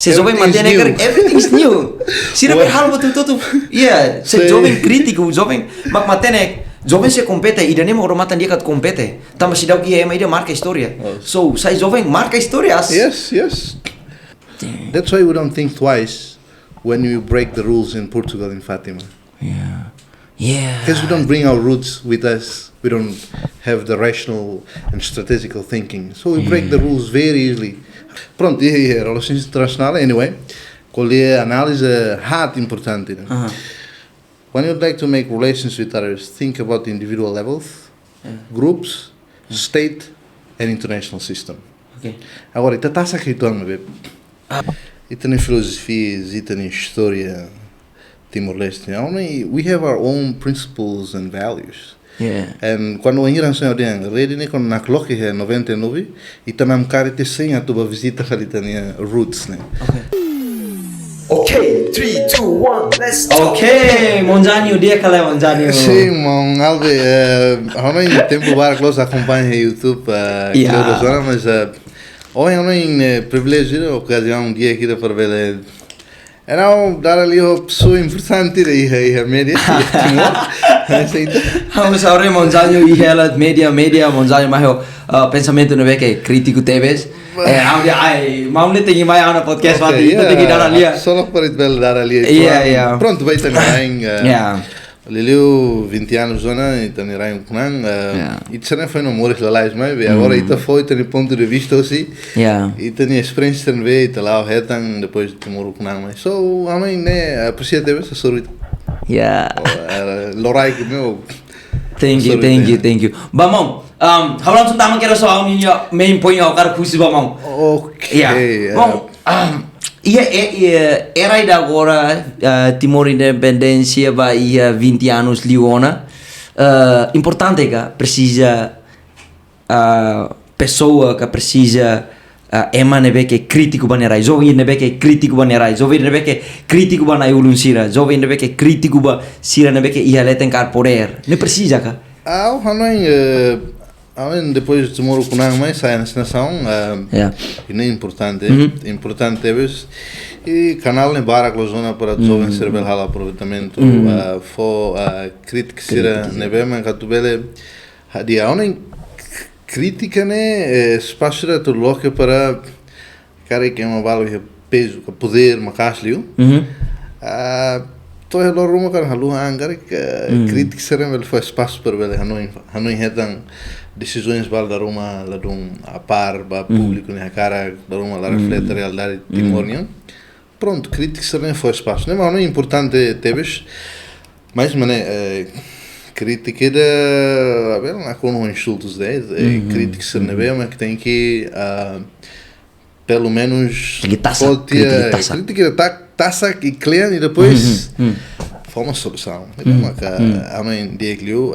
Se jovem mantém everything's new. Se não hal betul-betul, iya, se jovem crítico, jovem mak mantém jovem se compete e nem orang matan dia kat compete. Tambah se dau ia dia marca história. So, sai jovem marca histórias. Yes. That's why we don't think twice when we break the rules in Portugal in Fatima. Yeah. Because we don't bring our roots with us. We don't have the rational and strategical thinking. So we break the rules very easily. Pronto, e relações internacionais, anyway, qual é a análise hard importante. When you'd like to make relations with others, think about individual levels, groups, state, and international system. Okay. Agora, ita taça aqui também, ita na filosofia, ita na história Timor-Leste, we have our own principles and values. Yeah. And quando a gente não tem rede, né, quando na clock é 99, e tá na cara te sem a tua visita ali também roots, né. Okay, 3, 2, 1, let's go. Okay, Monjanio, dia kala Monjanio. Sim, mon Albe, não em tempo para close acompanha YouTube, mas hoje não em privilégio, ocasião dia aqui para ver. Era dar ali uma pessoa importante aí a média, Vamos agora Monjanio e ela média Monjanio mais pensamento não é que crítico teves. Mau nem tem mais na podcast vai ter que dar ali. Só para dar ali. Pronto, vai ter Liliu 20 anos zona e também raio kunang e também foi no amor lá mas agora ita foi tem ponto de vista assim e tem experiência também e lá o retan depois de Timor kunang mas so a mãe né aprecia deve essa sorte lorai que meu thank you bamong how long tama quero só a minha main point ao cara pusi bamong bom era ainda agora Timor independência vai 20 anos liona importante que precisa pessoa que precisa nebe que crítico banerai jovem nebe que crítico banerai jovem nebe que crítico banai ulun sira jovem nebe que crítico ba sira nebe que ia letencar poder não precisa ka depois de Timor kunang mais sai nessa nação e não é importante importante é e canal ne bara zona para jovem cerebral hal aproveitamento fo crítica sira nebe man katubele hadia onen crítica né espaço de local para cara que é uma valor peso poder macaslio to é loruma kan halu hangar crítica sira vel fo espaço para ver hanoi hetan decisões val da Roma lá a par ba público né cara da Roma lá reflete a realidade timoriana pronto crítica será foi espaço né mas não é importante teves mas mané crítica da ver na com insultos crítica será bem mas que tem que pelo menos crítica taça e clean e depois foi uma solução. Há uma diaglio,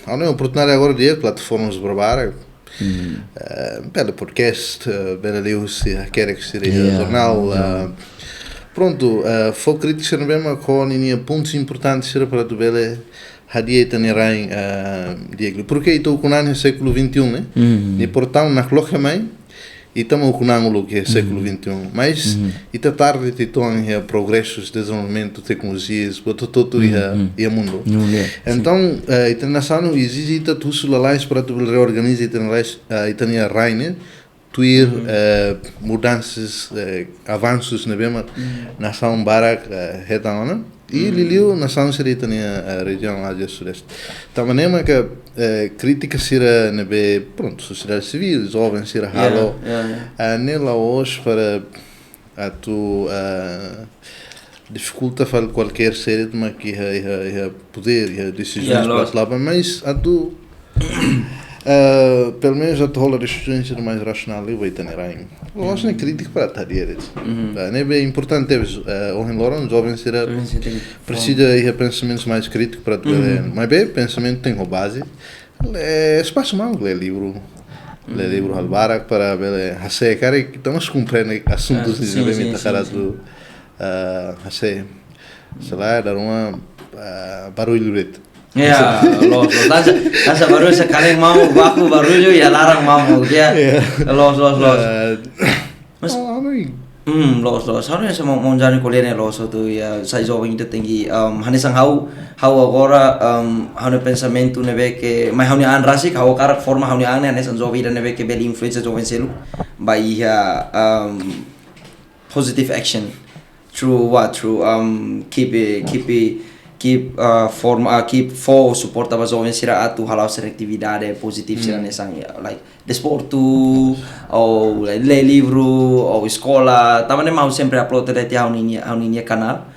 há uma oportunidade agora de plataformas barbaras, pelo podcast, pela news, quer que seja jornal, pronto, foi crítico não bem, mas com pontos importantes para tu ver a dieta nerai diaglio. Porque estou com o século 21, né? E portanto na cloca mãe e estamos com ângulo que é século 21 mas e tá tarde de tom progressos desenvolvimento tecnologias todo e o mundo então internacional exige tudo lá para tu reorganizar e tem a raine tu ir mudanças avanços na bema nação barak retana e liliu nação seria a região Ásia Sudeste da maneira que crítica será nebe pronto sociedade civil jovens será halo nela hoje para a tu dificulta fazer qualquer série de mas que poder decisões para lá mas a tu pelo menos a tua decisões mais racional e vai ter rain eu acho que crítica para estar direto é importante hoje em Loran jovens será precisa de pensamentos mais críticos para tu mas bem pensamento tem uma base espaço mal ler livro albarak para ver hace cara que estamos compreendendo assuntos de bem cara tu hace sei lá dar uma barulho reto los asa baru sekarang mau baku barulho ya larang mau dia los mas Los. Harusnya sama mau jalan kuliahnya los itu ya saya jovem itu tinggi. Hanesang how agora how pensamento neve que mas how an rasik how cara forma how an hanesang jovem ida neve que beli influência jovem selu by positive action through keep for support aba jovem sira atu halau seletividade positif sira nesang like desporto ou ler livro ou escola também mau sempre upload até hau ninya canal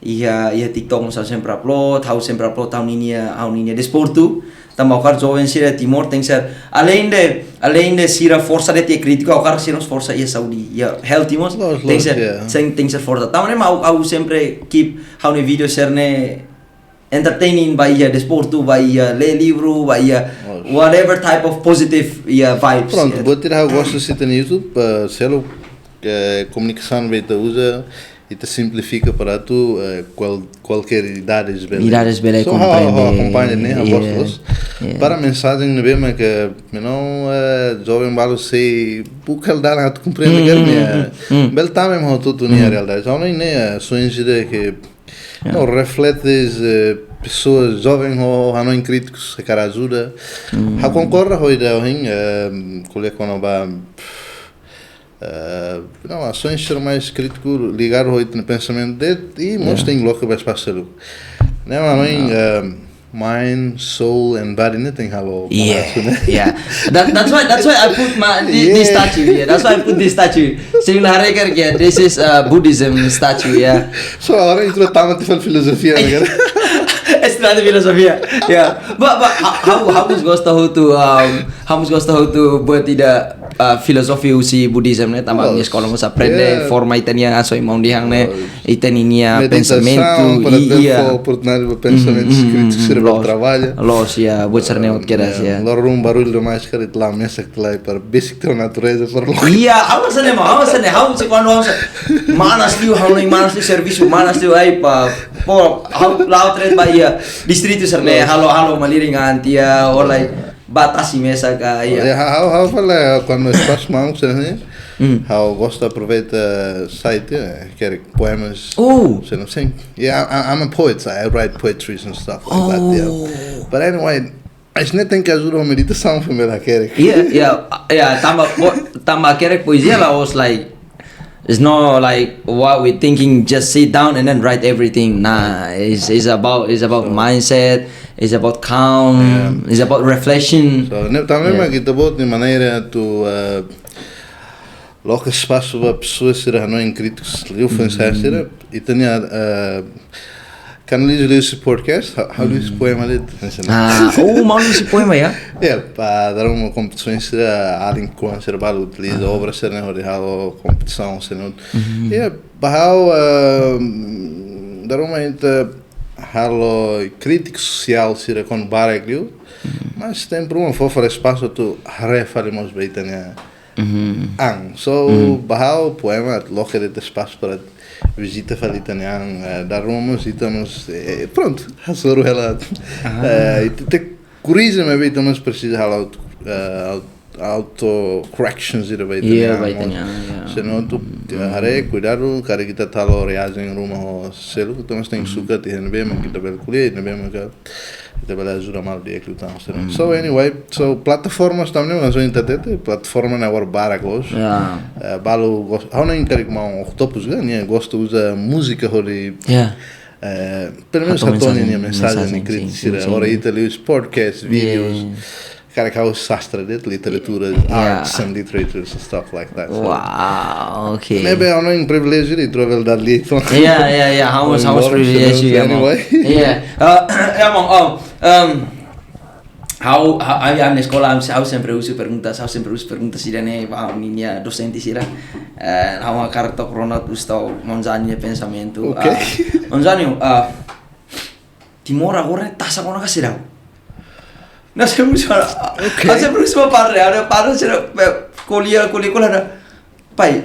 ia TikTok mau sempre upload hau sempre upload hau ninya desporto tambah kar jovem sira Timor tem ser além de sira força de te crítico au kar sira força ia Saudi ia health Timor tem ser força também mau au sempre keep hau ne video serne entertaining by desporto, by ler livro, by whatever type of positive vibes. Pronto, vou tirar o gosto de no YouTube, selo comunicação vai te usa e te simplifica para tu qualquer idade bela. Idades bela acompanha né a voz para mensagem não vê mas que não jovem balo sei porque dar a tu compreende que né bel também mas tudo não é realidade. Já não é sonhos de que não refletes pessoas jovens ou não críticos que cara ajuda a concorda hoje colher quando vai não ações ser mais crítico ligar hoje no pensamento dele e mostrar em logo vai passar né mas mind, soul, and body nothing hello. Yeah. That's why I put this statue here. That's why I put this statue. Sing Harekar kia. This is Buddhism statue. Yeah. So agora entrou tamat de filosofia agora. Estudando filosofia. Yeah. But how much gosta how to buat tidak filosofi usi Buddhism ne tambah ni sekolah masa aprende forma itania aso imam dihang ne itania pensamento iya oportunidade pensamento escrito trabalho los ya buat serne out keras ya lor barulho mais cara de lá mesa que lá para basic da natureza para iya awas ne how se quando manas liu manas liu serviço manas liu ai pa por lao tres bahia distrito serne halo maliringan tia or like batasi mesa ka ya how fala quando espaço mãos né how gosta aproveita site quer poemas você não sei I'm a poet I write poetries and stuff like that yeah. But anyway acho que tem que ajudar a meditação para me querer tamba querer poesia lá was like it's not like what we're thinking just sit down and then write everything it's about mindset. It's about calm. It's about reflection. So, também mas kita buat de maneira tu logo espaço para pessoas serem não críticos, eu pensar será e tinha canalizo esse podcast, how do you poema ali? Mau esse poema ya? Para dar uma competição será além com ser balo utiliza obras serem rodado competição serão. Para dar uma halo crítico social sira con baraglio mas tem por uma fofa espaço tu refalimos beitania so bahau poema logo de espaço para visita falitania dar uma visitamos pronto hasoro ela te curioso me beitamos precisa halo auto corrections ira beitania senão tu hare cuidado cara kita talo reagem rumah selu tu mas tem suka ti henbe man kita bel kuliah henbe man kita bel ajuda mal dia que estamos so anyway so plataformas também mas eu entendo plataforma na war baragos balo how não encarik mau octopus ganha gosto usa música hori pelo menos atone minha mensagem crítica ora italianos podcast vídeos cara que é sastra de literatura, arts and literatures and stuff like that. So, wow, okay. Maybe I'm not in privilege de travel that late. Yeah. How much privilege you anyway? How na escola eu sempre uso perguntas sira ne minha docente sira. How a carta corona tu sto monzani pensamento. Monzani Timor agora tá sa kona kasirau. Não sei muito a sempre uso para ser colia pai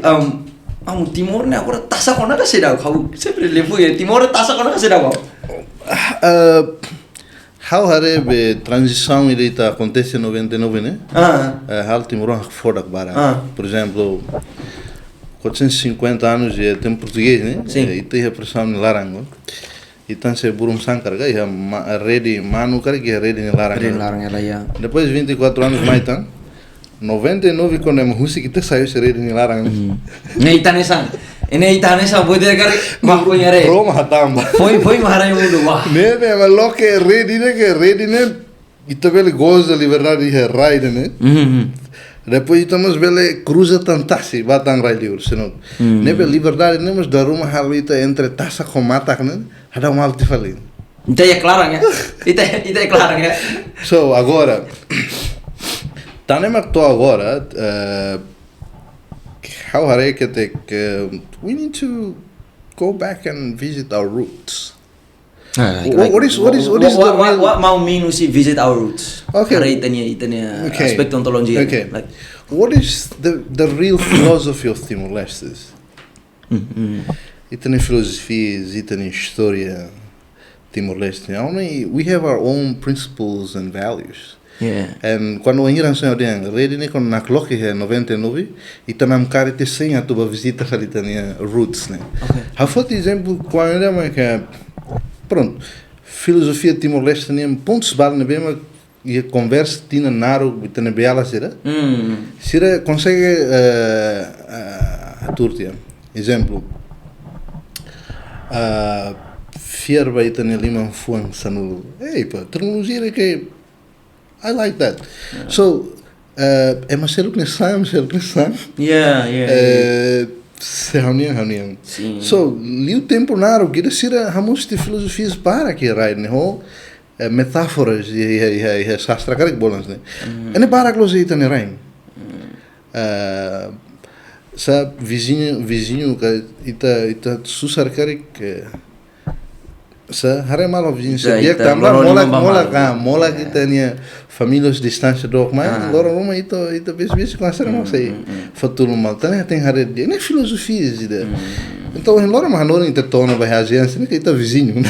Timor ne agora tá sa kona kasirau kau sempre levo Timor tá sa kona kasirau how hare transição irita acontece em 99 né hal Timor fora bara por exemplo 450 anos e tem português, né? Sim. E tem a pressão no larango. E então se burum sankar, a rede manu cara que a rede no larango. Rede larang ela ya. Depois de 24 anos mais tan, 99 quando é musi que te saiu se rede no larango. Nei tanesan. Nei tanesan bote kar makonya re. Roma hatamba. Foi maharai mundo wah. Né, mas lo que rede né, e também goza da liberdade de ride, né? Depois estamos bele cruza tantasi batang rai livre, senão. Nebe liberdade nem mas daruma halita entre tassa com mata, né? Ada mal te falei. Ita é claro, né? Ita é claro, né? So agora, tá nem mas tô agora, how harei que we need to go back and visit our roots. What is the what mau minu si visit our roots? Okay. Karena itanya aspek ontologi. Okay. Like, what is the real philosophy of Timor-Leste? Itanya filosofias, itanya história Timor-Leste. We have our own principles and values. yeah. And quando a gente não tem rede nem quando na clock é 99 e também cara te senha tu para visitar ali tanya roots, né? Okay. Há foto exemplo quando é que pronto, filosofia Timor-Leste tem pontos bala na bema e a conversa tinha naro e tem beala será? Será consegue a turtia. Exemplo, fierba e tem ali uma fuan sanu. Ei, pá, tecnologia que I like that. Yeah. So, é mais sério que nessa, Yeah. se reuniam. Sim. So, liu tempo naro, que era ramos de filosofias para que rai, né? Metáforas e sastra cara que bolas, né? É nem para que ita né rai. Sa vizinho que ita susar cara que sa hare malo vizinho se dia também mola que tem famílias distância do mas agora uma ita vezes com essa não sei futuro mal tem hare dia nem filosofias ida então em lora mas não intertona vai agir assim que ita vizinho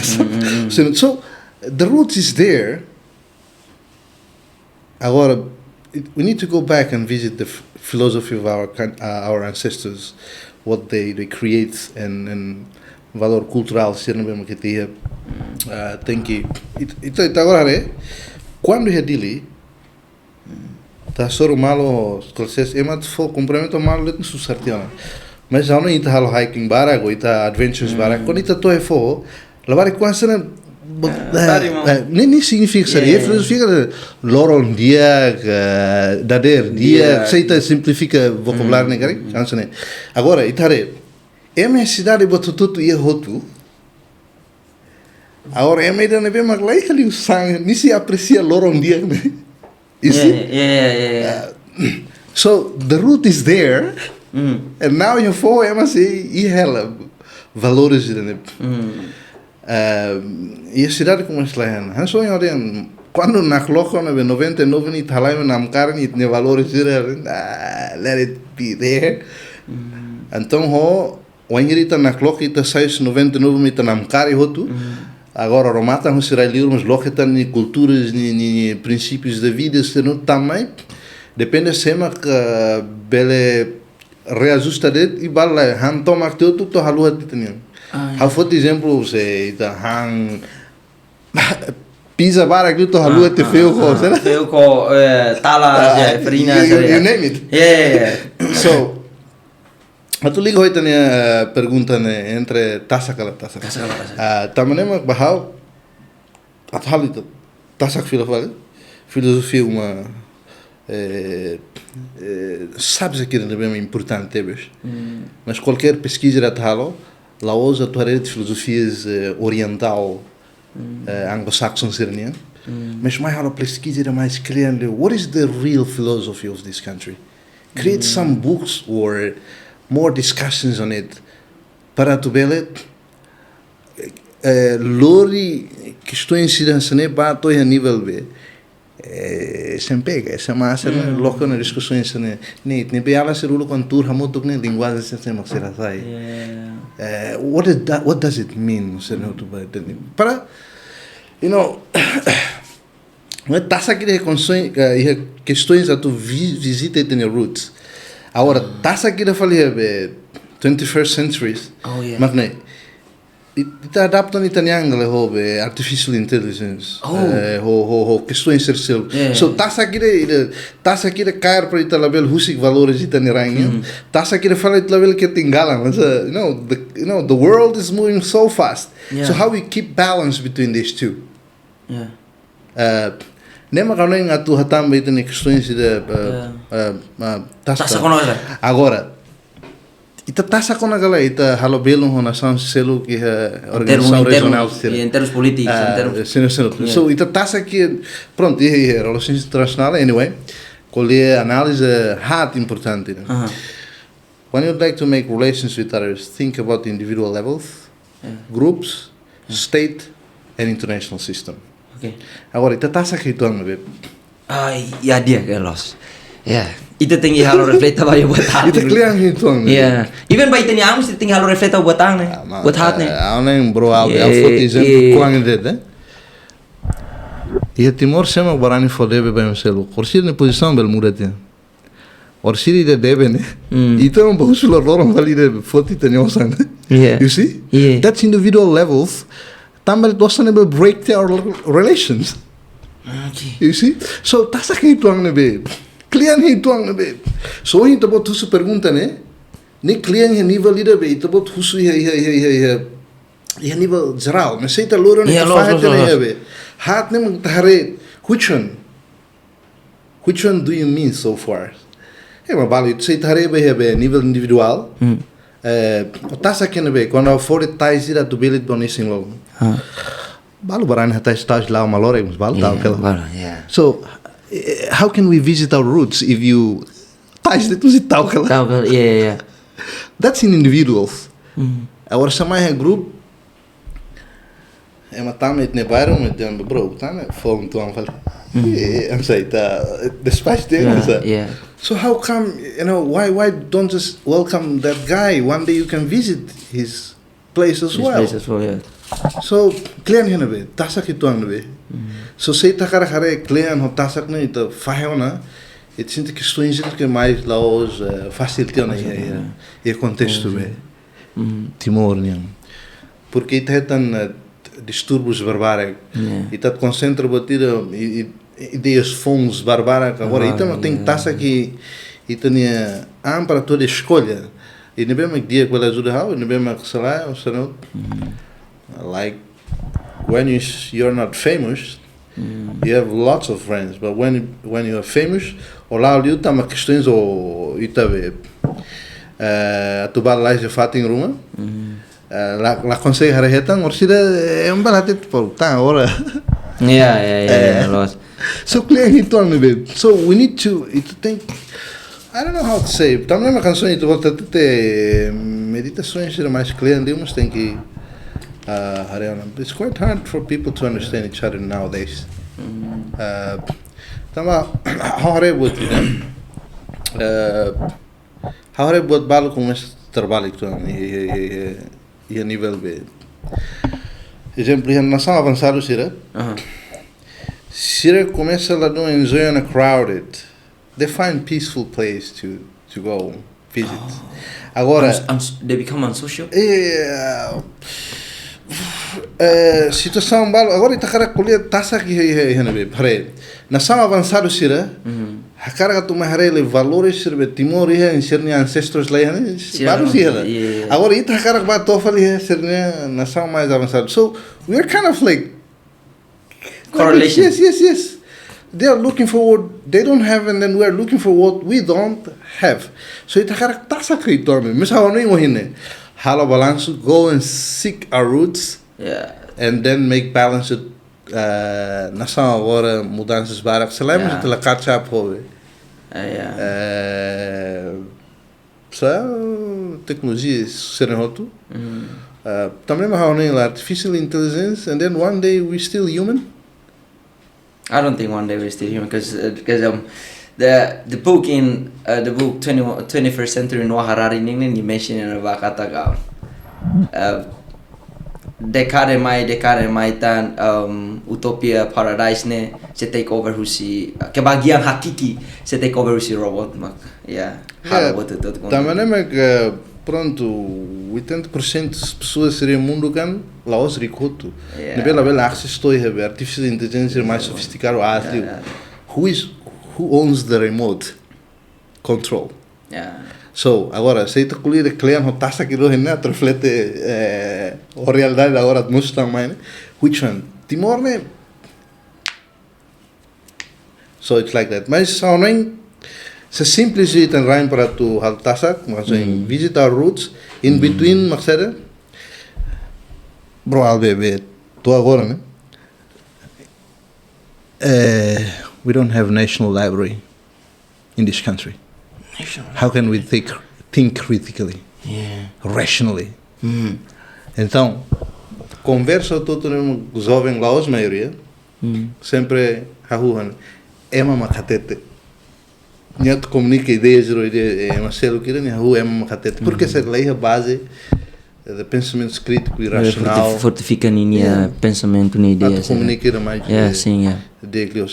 so the roots is there agora we need to go back and visit the philosophy of our ancestors what they create and valor cultural ser mesmo que tinha tem que então agora é quando é dele tá só o malo processo é mais for complemento malo leto susartiana mas já não está halo hiking barago está adventures barago quando está to é for lavar com essa nem significa seria filosofia loron dia dader dia aceita simplifica vocabulário né cara agora itare é minha cidade botou tudo e roto agora é meio da bem mas lá ali o sangue nem se aprecia loron dia né Yeah. So the root is there and now you for é mas e ela valores né e a cidade como é lá han só eu quando na coloca na 99 ni thalai na amcar ni ne valores let it be there então o ainda na clock está 699 mita na amcar e hotu agora romata não será livre mas logo está ni culturas ni princípios da vida se não também depende sempre que bele reajusta det e bala han toma que tu halu hat tinha ha for exemplo se ita han pizza bara que tu halu te feu ko será feu ko tala farina you name it yeah so tu ligo hoje tinha pergunta né entre taça também mas bahau atalito taça filosofia uma sabes aqui é bem importante mas qualquer pesquisa da talo lá usa a tua rede de filosofias oriental anglo-saxon sernian mas mais a pesquisa era mais clearly what is the real philosophy of this country create some books or more discussions on it para tu belet lori questões né para to a nível b sempre pega essa massa louco na discussões né nem bem ela ser o contur muito né linguagem sem mais será sai what does it mean para you know não tá aqui de questões a tu visita tem roots Agora, tasa kira falia be 21st centuries. Oh, yeah. Makne, ita adaptan itaniang le ho be artificial intelligence. Ho questões sercel. So tasa kira cair para ita label husik valores itanirang. Tasa kira fala ita label que tingala, mas the world is moving so fast. So how we keep balance between these two? Nema kau nem atu hatam be itani questões de tasa kono agora ita tasa kona gala ita halo belum ho nação selo que organização regional em termos políticos so ita tasa que pronto relações internacionais anyway colhe análise hard importante when you'd like to make relations with others think about the individual levels groups state and international system agora ita tasa que itu ang ai ya dia kelos ita tinggi halo reflekta ba buat hati. Ita kliang itu. Even ba ita ni amos tinggi halo reflekta buat tang buat hati. Auneng bro Albe foto kuang det. Ia Timor sema barani fodebe ba meselo. Corsir na posição bel murete. Orsiri de debe ne. Ita não bahusulo lorom vali de foto ita nyosan. You see? That's individual levels. Tambal dosan be break their relations. You see? So tasa que itu ang nebe. Klian itu ang be. So hinta bot husu pergunta ne. Ni klian he nível ida be. Ita bot husu he nível geral. Mas seita loro ne fahet ne be. Hat ne magtahare. Which one do you mean so far? Ma balo ito seita hare be nível individual. Tasa que ne be. Quando for tais ira tu belit bonising lo. Balo barani hata stage lá uma lore mas balo tal kela. So how can we visit our roots if you tais de tuzi taukala? That's in individuals. Agora samai é group é matam et ne bairro met dan bro tan form tu anfal. I'm say the space there. So how come why don't just welcome that guy one day you can visit his place as well. So klian hena be tasa ki tuang be. So sei takara hare klian ho tasak ne ita faheona it sinta questões que mais laos facilitando e contexto be. Timor nian. Porque ita tan distúrbios barbários. Ita concentra batida ideias fons barbárias agora ita não tem tasa que ita nia para toda escolha. E nem bem dia que ela ajuda how, nem bem que sei ou sei não. Like when you're not famous, you have lots of friends. But when you are famous, olá ali tá uma questões ou itabe tu vai lá já fato em Roma. Lá consegue rehetan orsida é balate por tá agora. So clear hit on me. So we need to think. I don't know how to say. Também uma canção e tu volta a ter meditações mais clear, mas tem que it's quite hard for people to understand each other nowadays. Tama hore buat hore buat balo com este trabalho que tu e a nível B. Exemplo, em nação avançado sira. Sira começa lá no enjoy on a crowded. They find peaceful place to go visit. Agora they become unsocial. Situação balo agora ita cara colher taça que be pare nação avançado sira a cara tu mahare le valores sirve Timor em ser ancestros laiha balo sira agora ita cara ba tofali ser nação mais avançado so we're kind of like correlation. Yes. They are looking for what they don't have, and then we are looking for what we don't have. So ita cara taça que torme, mas how não imagine. Halo balance, go and seek our roots, and then make balanced. Nação agora mudanças barak. Se lembra de la catch up hoje. Tecnologia serem roto. Também how não artificial intelligence, and then one day we still human. I don't think one day we're still human because the book in the book 21st Century no Harari ning you mentioned in Vakata decade mai tan utopia paradise ne se take over husi kebahagiaan hakiki se take over husi robot mak robot itu também é que pronto 80% das pessoas seriam mundo kan laos ricoto nebela bela access to have artificial intelligence mais sofisticado who owns the remote control so agora se tu colher de cliente taxa que do né reflete a realidade agora muito também which one Timor né so it's like that mas só nem se simples je ten ruim para tu hal taxa mas visit our roots in between maksudnya bro Albe tu agora né we don't have national library in this country. How can we think critically, rationally? Então, conversa todo o jovem lá, a maioria, sempre hahuhan, makatete. Não te comunica ideias, Marcelo que nem hahu makatete. Porque essa laiha base de pensamento crítico e racional. Fortifica ninha pensamento nem ideias. Comunica mais de que eu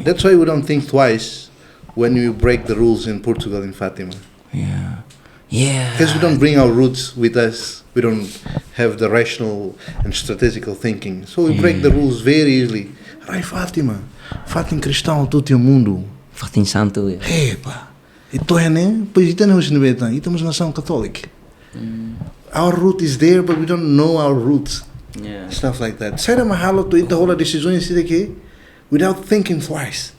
That's why we don't think twice when we break the rules in Portugal in Fatima. Because we don't bring our roots with us. We don't have the rational and strategical thinking. So we break the rules very easily. Rai Fatima cristão todo o mundo. Fatim santo. Epa. Então é né? Pois então nós não vemos, estamos nação católica. Our root is there, but we don't know our roots. Stuff like that. Sai da mahalo tu ita rola decisões assim daqui. Without thinking twice,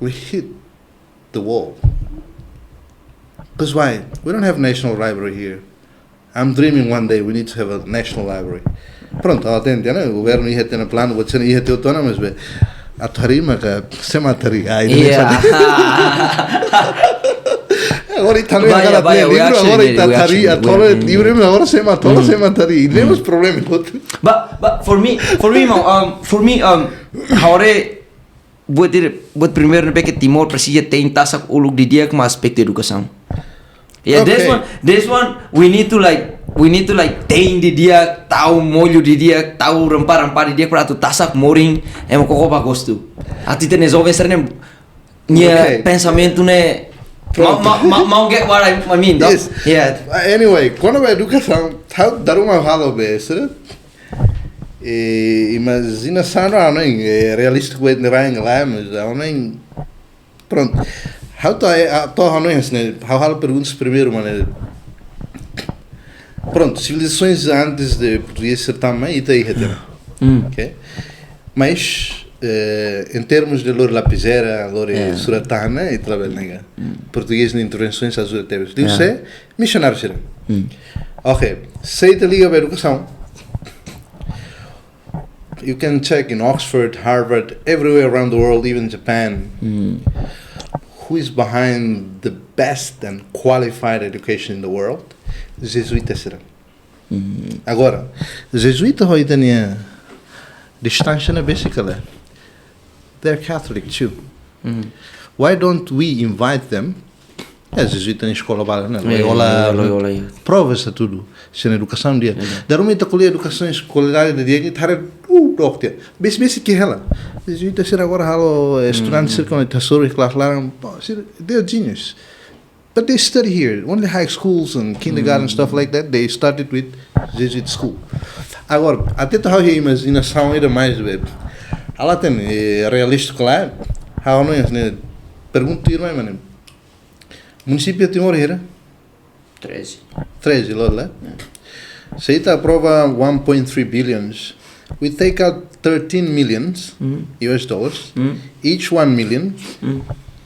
we hit the wall. Because why? We don't have national library here. I'm dreaming one day we need to have a national library. Pronto, atende, né? O governo ia ter um plano, você não ia ter autônomo, mas a tarima que se mataria. Agora está no livro, agora está taria, toda livre, agora se mataria. E temos problema. But for me, agora buat primeiro que Timor precisa ter tasak uluk di dia com aspecto educação. This one we need to like tem di dia, tahu molho di dia, tahu rempah-rempah di dia para tu tasak moring, koko bagus tu. Ati te jovem serem nia pensamento ne mau get what I mean, dog? Yes. Anyway, quando a educação, dar uma halo besta. Imagina sana não é realístico é nerang lá, mas não pronto. How não é assim, how perguntas primeiro, mano. Pronto, civilizações antes de português ser também e daí ok? Mas em termos de lor lapizera, lor suratana e trabalho português de intervenções azul teve. Digo se missionário será. Ok, sei te liga a educação. You can check in Oxford, Harvard, everywhere around the world, even Japan, who is behind the best and qualified education in the world? Jesuítas serão. Agora, Jesuítas hoje têm distância na basically. They're Catholic too. Why don't we invite them? Jesuítas na escola bala, né? Loyola, provas a tudo. Se na educação dia. Darum ita colher educação escolar de dia que tar doctor. Bes que ela. Jesuítas ser agora halo estudantes ser com tesouro class lá, they're genius. But they study here. Only high schools and kindergarten stuff like that. They started with Jesuit school. Agora, até tu há imaginação ainda mais web. Ela tem realístico lá. Há não é, pergunta irmã, mano. Município de Timor era? 13 lá. Se está aprova 1.3 billions, we take out 13 millions US dollars, each 1 million,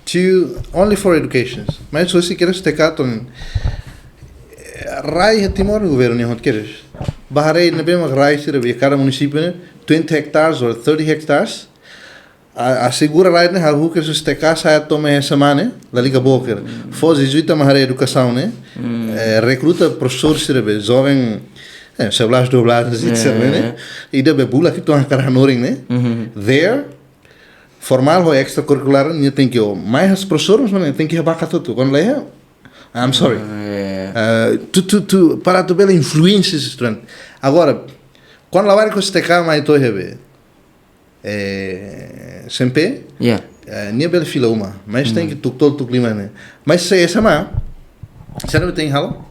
to only for education. Mas se queres take out Rai Timor governo não queres. Bahrein na bem Rai se de cada município 20 hectares or 30 hectares. Assegura lá né algo que se take sai toma essa semana, la liga boca. Foz jesuíta mahare educação né. Recruta professores se jovem seblas doblas etc né. E de bebula que estão a caranoring né. There formal ou extracurricular não tem que mais os professores mas tem que abacar tudo. Quando lá I'm sorry. Para tu ver influências estranhas. Agora, quando lá vai com este cá, mas estou a ver. Sempre. Nia bela fila uma, mas tem que todo tu clima né. Mas se essa má, se não tem halo,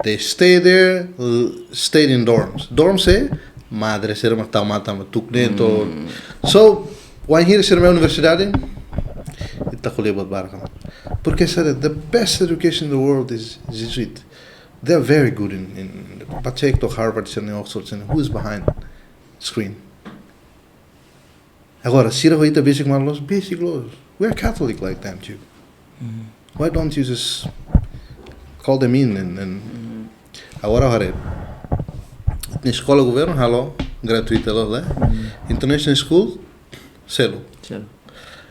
they stay there, stay in dorms. Dorms é madre ser uma tal mata tu dentro. So, when here ser minha universidade, está colher bot barca. Porque sabe, the best education in the world is Jesuit. They are very good in Pacheco to Harvard and Oxford and who is behind screen. Agora, se eu reita basic laws, we are Catholic like them too. Why don't you just call them in and agora haré. Na escola governo halo gratuita lá, international school selo.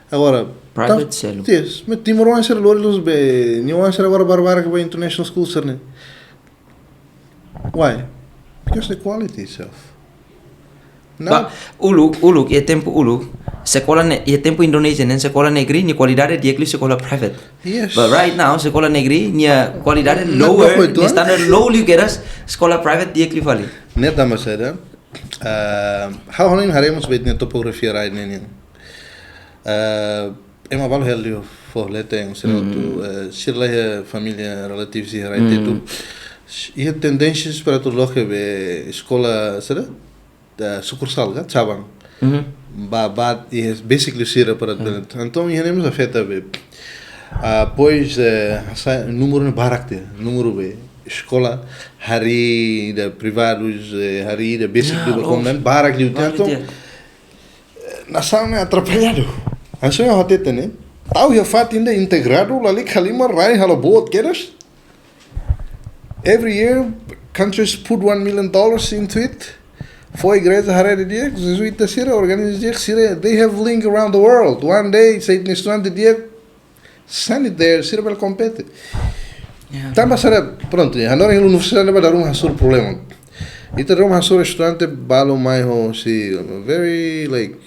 Agora private selo. Yes, mas Timor não ser loros be, não ser agora barbara que vai international school ser né. Why? Because the quality itself. Ba, uluk, e tempo uluk. Sekolah e tempo Indonesia nen sekolah negeri ni kualidade dia kli sekolah private. Yes. But right now sekolah negeri ni kualidade lower, ni standard low li keras sekolah private dia kli vali. Net dames heren. How honin haremos bet net topografia rai nen. Ema valo helio for leteng tu sirla família relativos e rai tetu. E tendências para tu loke be escola será? Da sucursal, kan? Cabang. Ba is basically sira para então iremos afeta be. Pois número barakte, número be. Escola hari da privados, hari da basic do como barak liu então. Nasame atrapalhado. Assim eu até né. Tau ya fat ainda integrado lá ali kalima rai hala boat queres. Every year countries put $1 million into it. Foi igreja haré dia, jesuíta sira organiza dia sira, they have link around the world. One day, say no estudante dia, send it there, sira bel compete. Tamba sara, pronto, agora na universidade vai dar hasur problema. Ita hasur estudante balo mais ho si very like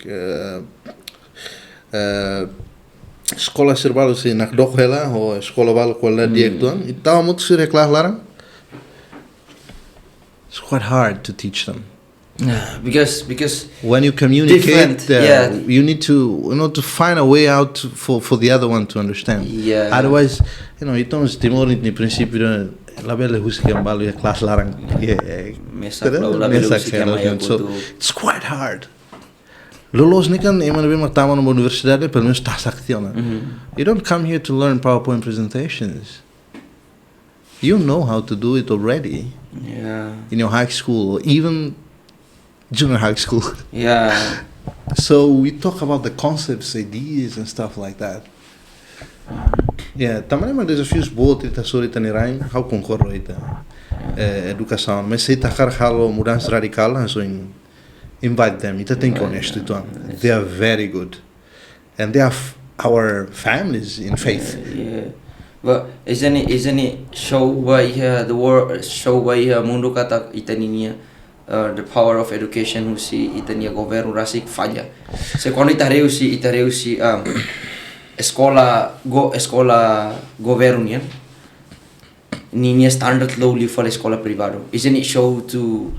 escola sir balo si nak dokhela ho escola balo kola dia tuan. Ita muito sira kelas larang. It's quite hard to teach them. Because when you communicate, you need to find a way out for the other one to understand. Otherwise, então os Timor ni princípio la bela música em balo e a classe larang. So it's quite hard. Lolos ni kan eman bem matama na universidade pelo menos tá saktiona. You don't come here to learn PowerPoint presentations. You know how to do it already. In your high school or even junior high school. So we talk about the concepts, ideas, and stuff like that. Também there's a few boas trita sobre tanirain, how concordo ita educação, mas se ita carhalo mudança radical, so invite them. Ita tem que honesto então. They are very good, and they are our families in faith. But isn't it show why the world show why mundo kata itaninia the power of education usi itania governo rasik falha. Se quando itareusi escola governo ninya standard lowly for escola privado. Isn't it show to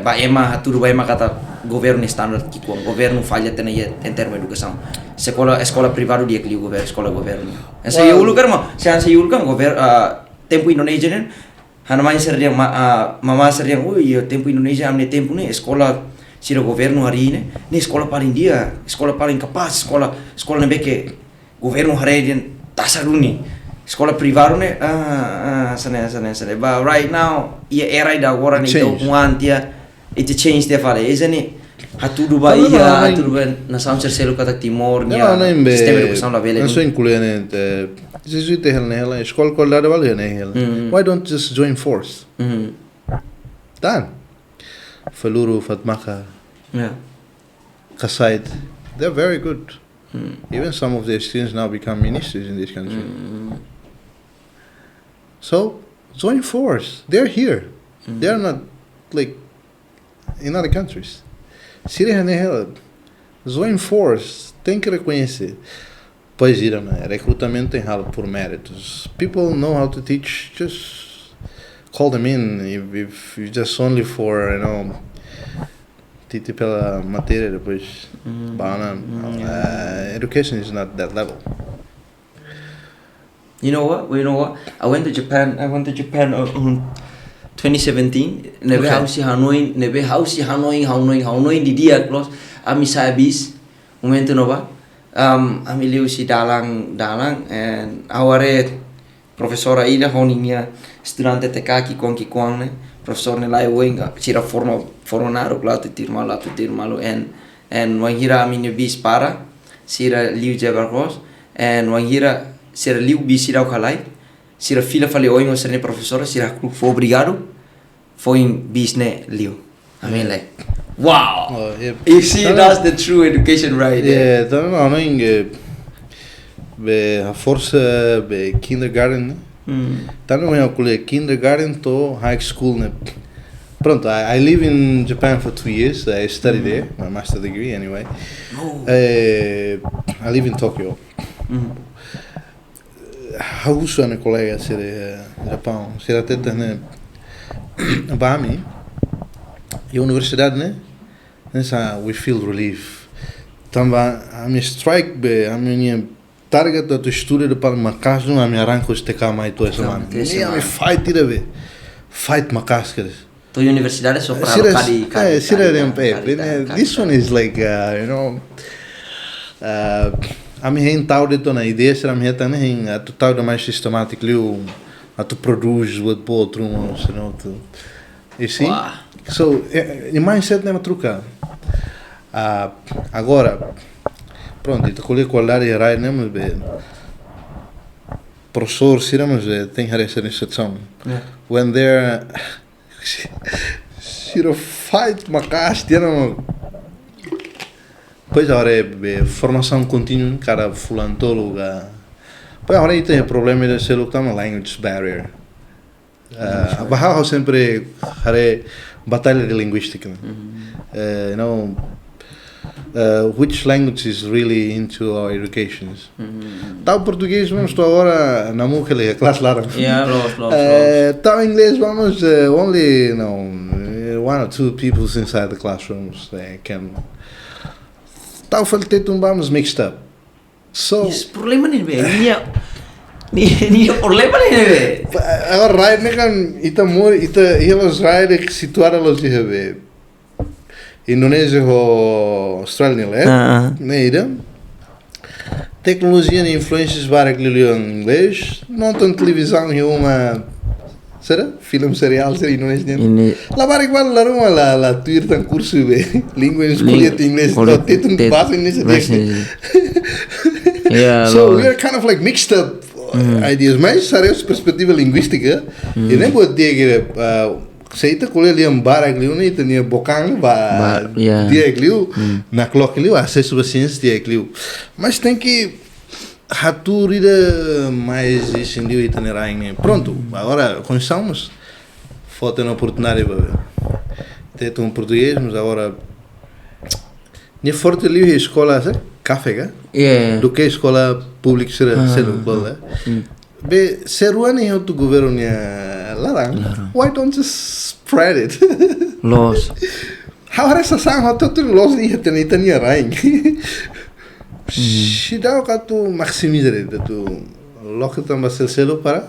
ba ema haturu ba ema kata governo standard kiko governo falha tenaya em termo educação. Escola privado dia que governo escola governo. Essa eu lugar ma, se ansa eu lugar governo tempo Indonesia nen hanamai seriang mama seriang tempo Indonesia amne tempo ne escola sira governo hari ne escola paling dia escola paling capaz escola nebeke governo hari dia tasaruni escola privado ne sana but right now era da agora ne kuantia it change dia fale isn't it hatudu ba na samser selo kata Timor nia sistema educação la vele não incluindo jesuíta hela escola colada vale hela why don't just join force done Faluru Fatmaka Kasaid they're very good even some of their students now become ministers in this country so join force they're here they're not like in other countries Siri hela join force tem que reconhecer Pois ir, né? Recrutamento tem ralo por méritos. People know how to teach, just call them in. If you just only for, tite pela matéria depois. Education is not that level. You know what? I went to Japan 2017. Nebe hausi Hanoi di dia close. Ami sabis momento nova. Ami liu si dalang and aware professora ida honinha estudante tekaki konki kwang professor ne lai wenga sira fornaro plato tirmalo and wangira ami ne bis para sira liu jabarkos and wangira sira liu bis sira kalai sira fila fale oingo sira professora sira foi obrigado foi bis ne liu. I mean like wow. Oh, yeah. You see, that's the true education right there. Yeah, be a força be kindergarten. Também eu colei kindergarten to high school ne. Pronto, I live in Japan for 2 years. I studied there, my master degree anyway. I live in Tokyo. How uso na colega ser Japão, ser até né Bami. E a universidade né? We feel relief. Também a minha strike be a minha target da estudo de para uma casa a minha arranco este cama e toda semana. E a minha fight tira be. Fight macascas. To universidade só para this one is like a minha entaude to na ideia será minha também a total de mais sistemático liu a tu produz what outro to you see. So, o mindset não é trucar. Agora, pronto, eu estou qualidade de raio, né, mas bem, professor, se não tem essa instrução. When they're, se não fight macas, tem pois agora é formação contínua, cada fulano todo lugar. Pois agora aí tem o problema de ser o que chama language barrier. Bahau sempre haré batalha de linguística. Which language is really into our educations? Tal português vamos estou agora na muca ali, a classe lá. Tal inglês vamos only 1 or 2 people inside the classrooms can. Tal faltei vamos mixed up. So esse problema nem bem. Ni problema nem agora raio né kan eles raio que situar los de Indonésia ou Austrália né ida tecnologia e influências várias que em inglês não tem televisão e uma será filme serial seria indonésia lá várias que lá tuir tan curso de língua escolher inglês não tem base nisso so we are kind of like mixed up ideas, mas serius perspectiva linguística e nem pode ter que seita colher ali bar aquilo nem tinha bocang dia aquilo na clock ali acesso a ciência dia aquilo mas tem que raturida mais encendiu e tenerain pronto agora conheçamos falta uma oportunidade para ter português mas agora nem forte ali a escola café do que a escola pública será be seruan e outro governo larang why don't you spread it Los how essa sang how to los ni tenia rain se dá que tu maximizar tu logo também selo para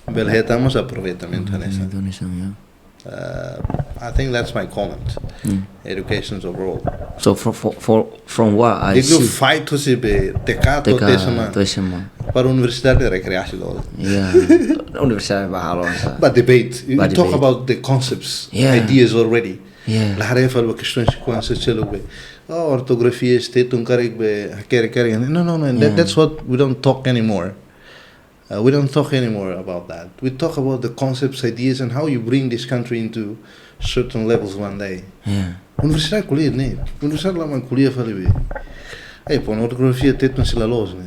belhetamos aproveitamento nessa I think that's my comment. Education's overall. So from what I see. You fight to see be tecato tesama. Para universidade de recreação. Yeah. Universidade bahalo. But debate. You talk about the concepts, ideas already. Yeah. La refa lo questões que quando se chelo be. Ortografia este carreg be quer. No. That's what we don't talk anymore. We don't talk anymore about that. We talk about the concepts, ideas, and how you bring this country into certain levels one day. Universidade colher, né? Universidade lá man colher fala bem. Hey, pô, na ortografia teto se la los, né?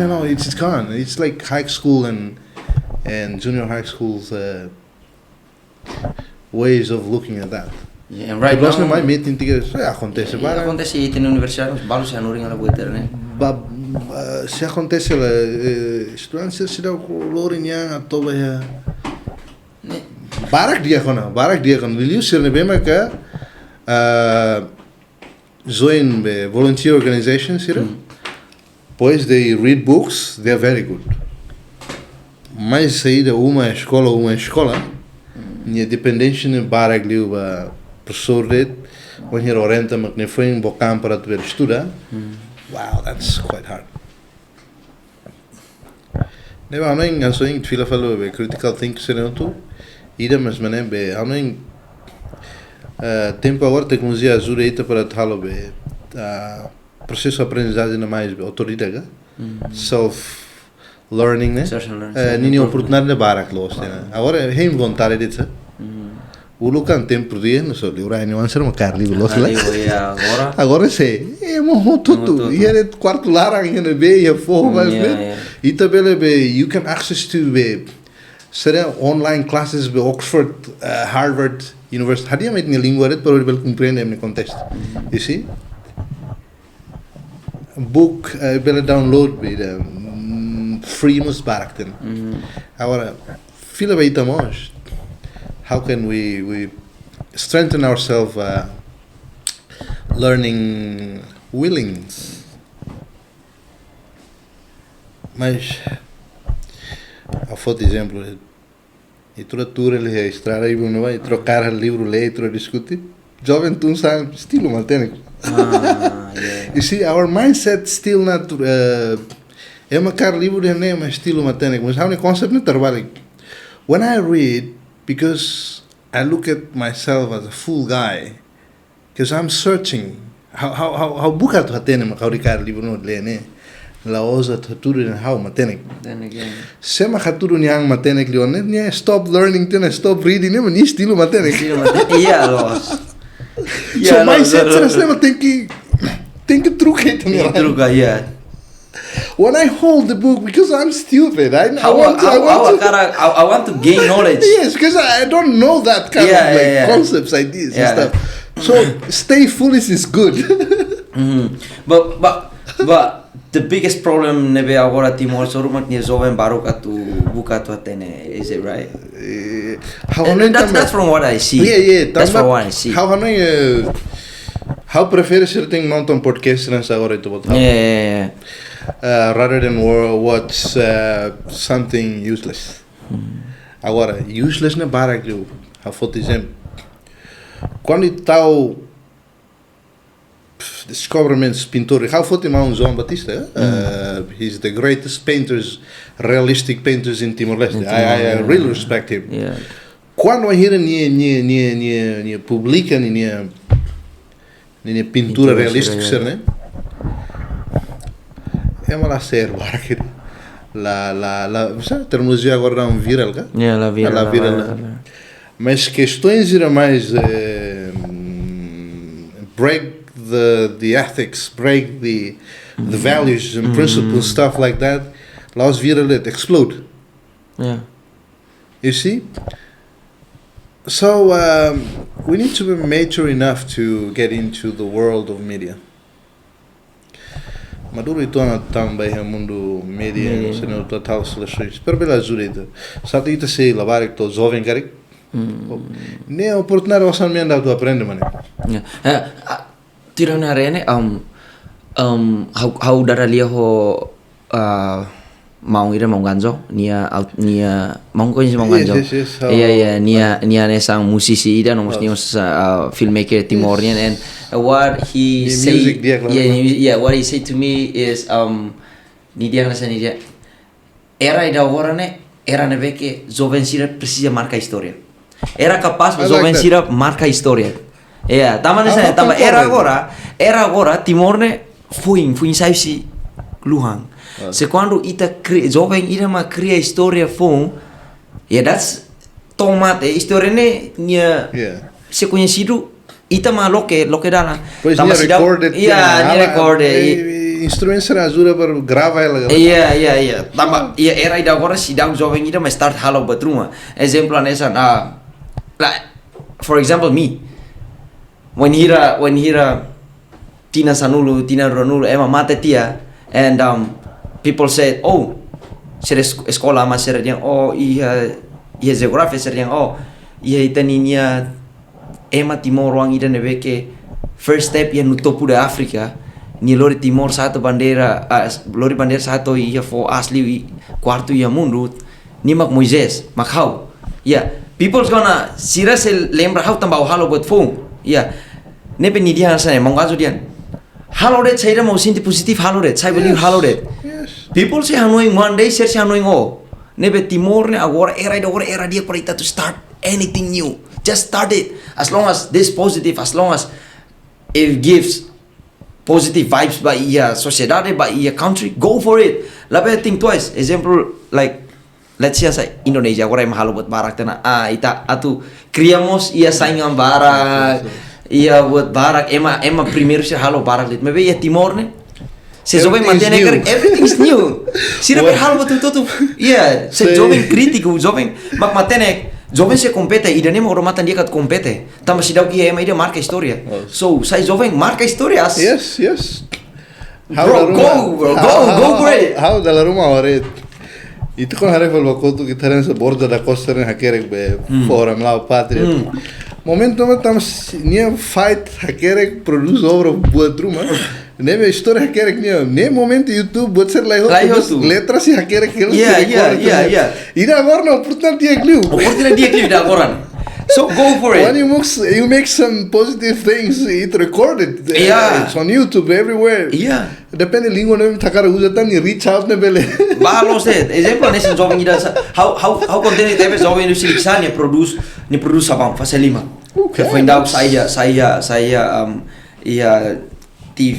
No, it's gone. It's like high school and junior high schools ways of looking at that. Yeah, and right now my meeting together akontese akontese aí na universidade os balos já não ringa na boeira, né? se acontece lá, estudante se dá lorinha a toba ya. Barak dia kona. Liu sirne bema ka join be volunteer organizations here. Pois they read books, they are very good. Mas saída uma escola, minha dependência no barak liu ba professor de, quando ele orienta me que foi em bocam para tu ver estudar. Wow, that's quite hard. Neba anoin ansoin tfila falo be critical thinking sereno tu. Ida mas mané be anoin tempo agora tecnologia ajuda ita para talo be processo de aprendizagem mais autoridade, self learning né. Nini oportunidade de barak los né. Agora é vontade de ser. O local tempo dia não só livro aí não anser uma car livro los lá. Agora sei, é mo tudo. E é quarto larang né be e forma né. E também be you can access to be será online classes be Oxford, Harvard University. Hadia met minha língua ret para eu compreender no contexto. You see? Book bela download be free mus barakten. Agora fila be itamos. How can we strengthen ourselves learning willings? Mas a foto exemplo e literatura ele registrar aí não vai trocar livro ler discutir jovem tu sabe estilo mantém. You see our mindset still not é uma car livro de nem mas estilo mantém mas how the concept não trabalha. When I read, because I look at myself as a full guy, because I'm searching how buka tu hatene makauricar livro no le ne la osa tuturu na how matenek then again sema haturu niang matenek lione ne stop learning tena stop reading ne ni estilo matenek yeah los so mindset será tem que truque também truca yeah. When I hold the book, because I'm stupid, I want to gain knowledge. Yes, because I don't know that kind of concepts, ideas and stuff. So stay foolish is good. But the biggest problem nebe agora Timor sorumat ni jovem baru katu buka tu atene, is it right? That's from what I see. Yeah. That's from what I see. How prefer certain mountain podcast nessa agora tu botar? Yeah. Rather than watch something useless. Agora, useless na barak eu. A foto exemplo. Quando tal descobrimentos pintor, how foto irmão João Batista? He's the greatest painters, realistic painters in Timor-Leste. I really respect him. Yeah. Quando a hira ni publica ni pintura realística ser, né? É uma série barak. La terminologia agora não viral, cá? Yeah, la viral. Mas questões era mais break the ethics, break the values and principles, stuff like that. Laos viral it explode. Yeah. You see? So we need to be mature enough to get into the world of media. Maduro itu anak tambah yang mundo media, senão total seleções. Pero pela ajuda, sabe itu se lavar itu jovem karik. Nem a oportunidade de você me andar tu aprende mano. Tirando a rene, how dara liha ho mau ira mau ganjo, nia mau ko mau ganjo. Iya, nia nesang musisi ida nomos nios filmmaker Timorian and what he say what he say to me is ni dia era ida agora era neve que jovem sira precisa marcar história. Era capaz jovem sira marca história. Yeah, era agora Timor foi sair luhang. Se quando ita jovem ira ma cria história foi that's tomate história nia se conhecido ita ma loke dala. Pois nia recorded. Instrumentos ajuda para gravar ela. Yeah. Tama era ida agora sidang jovem ira ma start halo batruma. Exemplo nessa like for example me when hira Tina Ranulu ema mate tia And people said, oh, sira sekolah mas sira yang oh iya geografia sira yang oh iya itaninya ema Timor wang ida nebeke first step yang nutopu da Afrika ni lori Timor satu bandera lori bandera satu iya fo asli quarto iya mundo ni mak Moises mak hau people's gonna sira se lembra hau tambah halo buat phone nebe ni dia sana monggazo dia halo red saya mau sinti positif halo red saya believe halo red people say Hanoi one day share Hanoi nebe Timor ne agora era dia para to start anything new. Just start it. As long as this positive, as long as it gives positive vibes by sociedade, by country, go for it. Labe think twice. Example like let's say Indonesia, agora mahalo buat barak tena. Ita atu criamos saingan barak. Buat barak ema primeiro se halo barak lit. Maybe Timor ne. Se jovem mantém everything's new. Sira halo buat tudo. Se jovem crítico, jovem mantém jovem se compete e nem agora matan dia que compete. Tama se dá o que é dia marca história. So sai jovem marca histórias. Yes. Go for it. How da Roma ore. Itu kan hari kalau kau tu kita nasa borda da costa ne hakerek be forum lá pátria. Momento estamos nia fight hakerek produz obra buat rumah. Neve história hakerek nem momento YouTube buat ser laiha letras e hakerek que e agora não portanto dia clio da agora. So go for it. When you make some positive things, it recorded. It's on YouTube everywhere. Depende língua não tá cara usa tanto reach out ne bele. Balos det. Exemplo nesse jovem ida how contente teve jovem no Silicsan ne produz abang fase lima. Que foi indau saya TV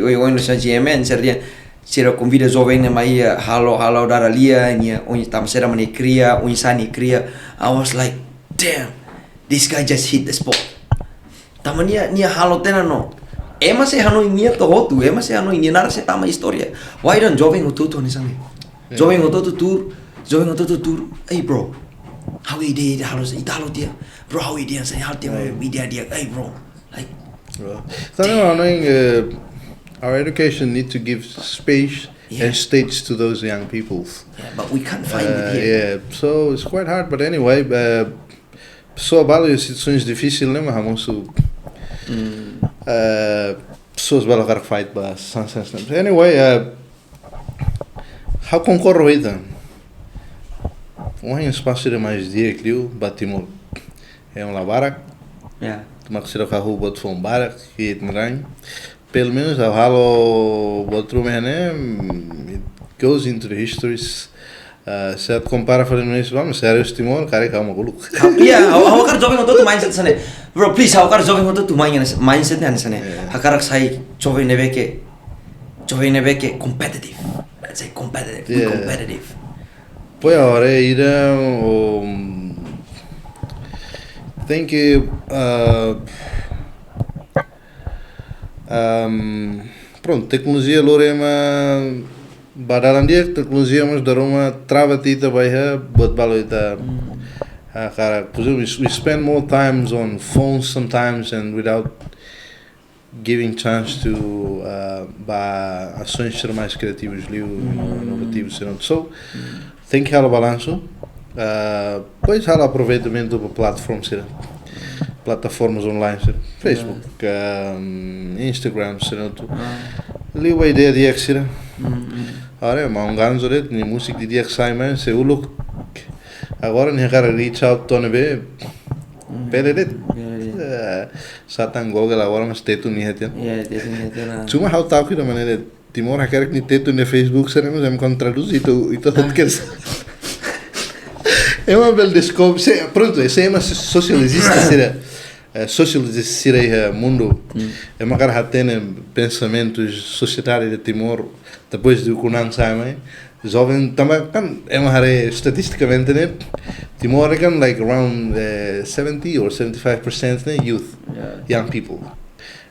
oi no GMN seria sira convida jovem na maia halo dara lia nia onde tam sera mani cria sani cria. I was like damn this guy just hit the spot tamania nia halo tena no ema se Hanoi nia to hotu ema se Hanoi nia nar se tama historia why don't jovem ututu ni sangi jovem ututu tour hey bro how he did halo se italo dia bro how he did say how dia media dia hey bro like our education needs to give space and stage to those young people. But we can't find it here. So it's quite hard. But anyway, pessoa bala situações difíceis, né? Mas vamos pessoas bala cara fight ba sunset. Anyway, how concorro então? Um espaço de mais dia criou Timor. É labara. Mas se a rua botou barak que tem pelo menos a halo outro né it goes into the histories se compara falando isso vamos sério Timor cara calma gulu how kar jovem untuk mindset sana bro please how kar jovem untuk mindset ne sana hakar sai jovem nebeke competitive let's say competitive poi ora ira think pronto, tecnologia lorema badalan dia tecnologia mas daruma trava tita baia buat balo ita cara we spend more times on phones sometimes and without giving chance to ações ser mais criativos inovativos so tem que ela balanço pois ela aproveitamento para plataformas online, Facebook, Instagram, ali a ideia de que agora mas ganzo de ni música de dia que sai mais se ulo agora nem cara reach out tone be pede satan google agora mas teto ni heten cuma how tá aqui da maneira Timor a cara que ni teto no Facebook seremos traduz e tu queres é uma bela descobre pronto esse é uma socialista será socializar mundo é uma cara tem pensamentos societários de Timor depois do Kunan sai jovem também é uma área estatisticamente né Timor é like around 70 or 75% né youth young people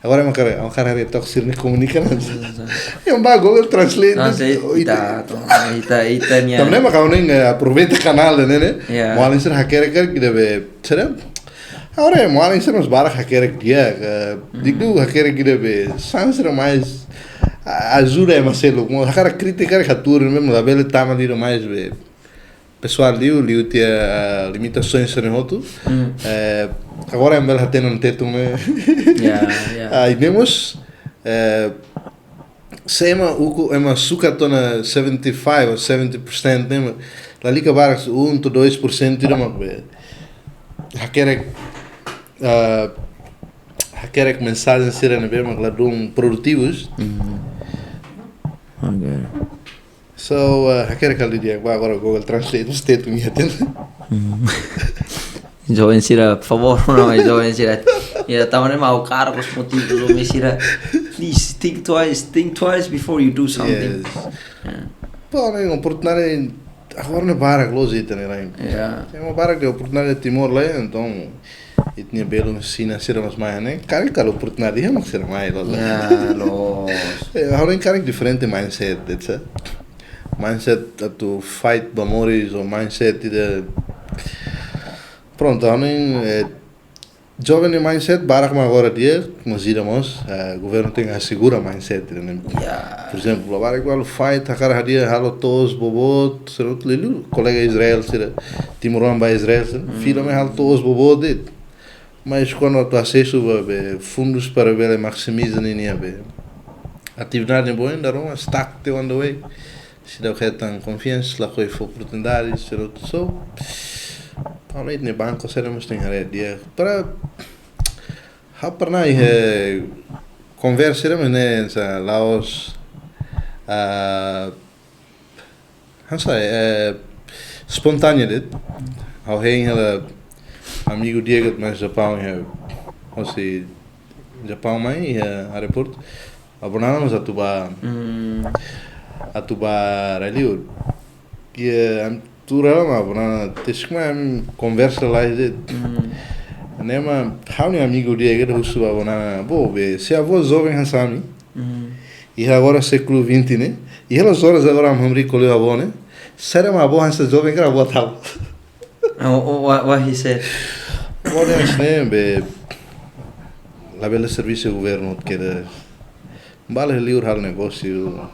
agora é uma cara de toxir ne comunica é um bagulho translate ita também uma cara nem aproveita canal né mas além ser hacker que deve será Agora é mal, isso nos barra hacker dia, digo hacker dia be, sansera mais ajuda é Marcelo, como a crítica é catura mesmo, a bela tá mais mais be. Pessoal liu tinha limitações sobre outro. Agora é melhor ter um teto me. Aí vemos se é uma sucatona 75 ou 70%, né? Lá liga barras 1 a 2% tira uma be. Hacker mensagens serem bem mas lá produtivos. Okay. So, hacker kali dia agora Google Translate os teto me atende. Jovem sira, por favor, não, mas jovem sira. Ya, taman mau cara com os motivos, jovem sira. Please think twice before you do something. Pô, né, oportunidade agora não para close it né. É uma para que oportunidade de Timor lá, então e tinha belo ensina ser mais né. Cara, oportunidade é mais ser mais lá. Los. Agora em cara diferente mindset, etc. Mindset to fight memories ou mindset de pronto, jovem mindset barak agora dia nós iremos o governo tem a segura mindset né? Por exemplo barak igual fight a cara dia halo todos bobot será colega Israel será Timor vai Israel filho me halo todos bobot mas quando tu acesso fundos para ver maximiza nem be atividade boa ainda não stack te on the way se dá retan confiança lá foi oportunidades será só Albe Nito banco seremos tem dia para conversa seremos né Laos espontânea det ao rei amigo Diego mas Japão ou se Japão mai aeroporto abonamos a tubar ali e tu rela ma tens que conversa lá nema how ni amigo dia que russo abona be se a voz jovem hansami e agora século 20 né e elas horas agora mamri colhe abone será uma boa essa jovem que era boa tal What he said. What else né be la bela serviço do governo que era vale livre hal negócio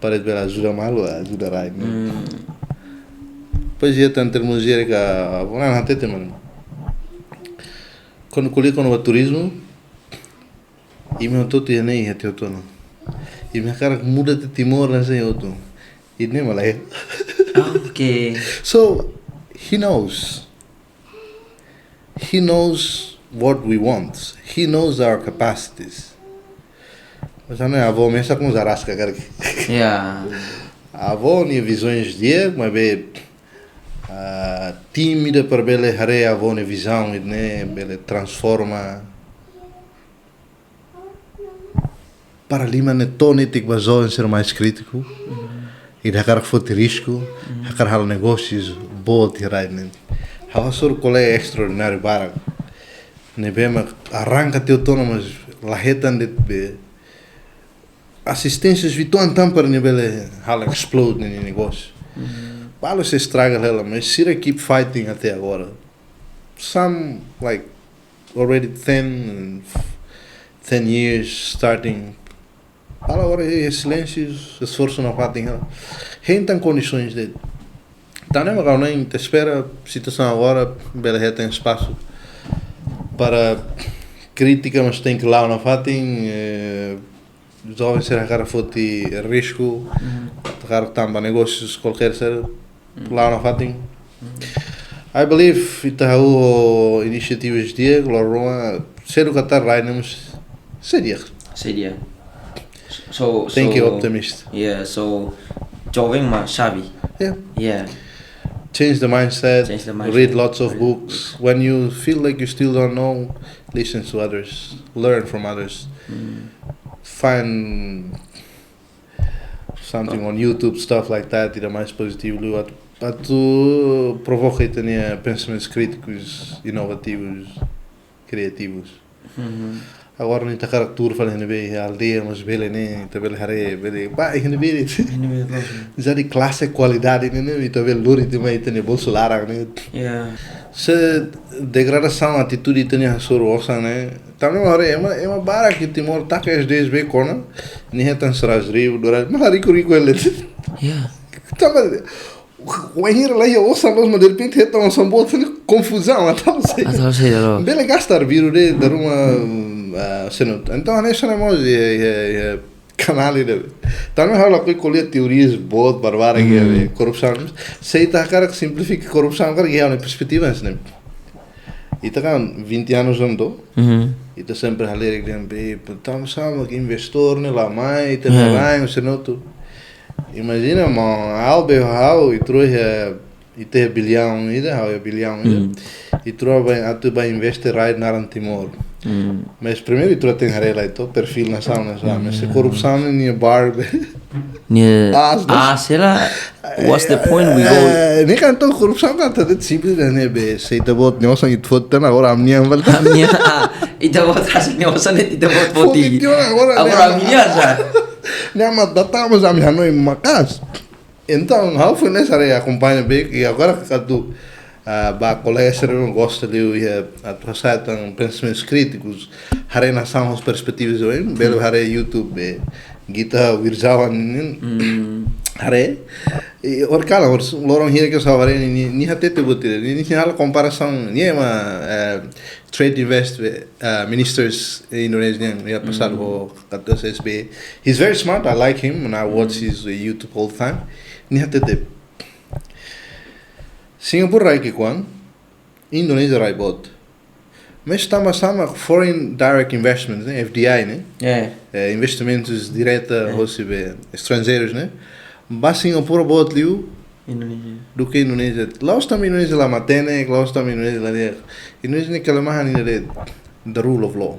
para ver ajuda malo ajuda right né pois é tanto termos de que abona até mano quando colhi com o turismo e meu todo é nem até outono e minha cara muda de Timor não sei outro e nem malai Okay. so he knows what we want he knows our capacities mas não é a avó mesmo com os arasca cara a avó nem visões de mas bem tímida para bele hare a avó nem visão e né bele transforma para lima ne tonetic bazou ser mais crítico e da cara foi risco a cara hal negócios bot right né a sua colega extraordinário para ne bem arranca teu tono mas lahetan de assistências vituan tampar ne bele hal explode ne negócio Paulo se estraga ela mas Sira keep fighting até agora some like already 10 years starting para agora é silêncios esforço não fazem ela tem condições de então não é nem te espera situação agora bela já tem espaço para crítica mas tem que lá não fazem jovem será cara fosse risco cara também negócios qualquer ser lá não fazem I believe itaú iniciativas de Roma ser o Qatar Rainamos seria So thank you optimist so jovem ma chave change the mindset read lots of books when you feel like you still don't know listen to others learn from others find something on YouTube stuff like that e mais positivo a tu provoca e tenha pensamentos críticos inovativos criativos agora não está caractura falando bem aldeia mas bele né também hare bele bah isso não bele já de classe qualidade né e também luri também tem bolso larga né se degradação atitude tem a sorosa né também hare é uma bara que Timor tá que as 10 vezes kona nem é tão srazrio durante mas rico ele também o engenheiro lá ia ouça nós mas de repente então uma sambota confusão até você bele gastar viro de dar uma então a nessa não é canal de também ela que colhe teorias boas barbárias que corrupção sei tá cara que simplifica corrupção cara que é uma perspectiva né e tá com 20 anos andou e tá sempre a ler que estamos que investor né lá mais tem lá um senoto imagina mano Albe e trouxe e tem bilhão e trouxe vai investir right na Timor mas primeiro tu tem harela então perfil na sauna mas se corrupção nem barbe sei lá what's the point we go nem canto corrupção canta de simples né be sei tá bot não são itu foto agora a minha ita bot assim não são ita bot poti agora a minha já não mas datamos a minha não macas então how foi nessa área acompanha bem e agora que tu ba colega serão gosta de a traçar pensamentos críticos hare nação as perspectivas hoje belo hare YouTube gita virjawan hare e orkala lorong hira que só hare ni hate te botir ni hal comparação ni ma trade invest ministers Indonesian ya passado o 14 SB he's very smart I like him and I watch his YouTube all the time ni hate te Singapore rai ke kuan Indonesia rai bot mas sama foreign direct investments né FDI né investimentos direta receber estrangeiros né mas Singapore bot liu do que Indonesia lá também Indonesia lá matene lá também Indonesia lá Indonesia ne kalamahan ni the rule of law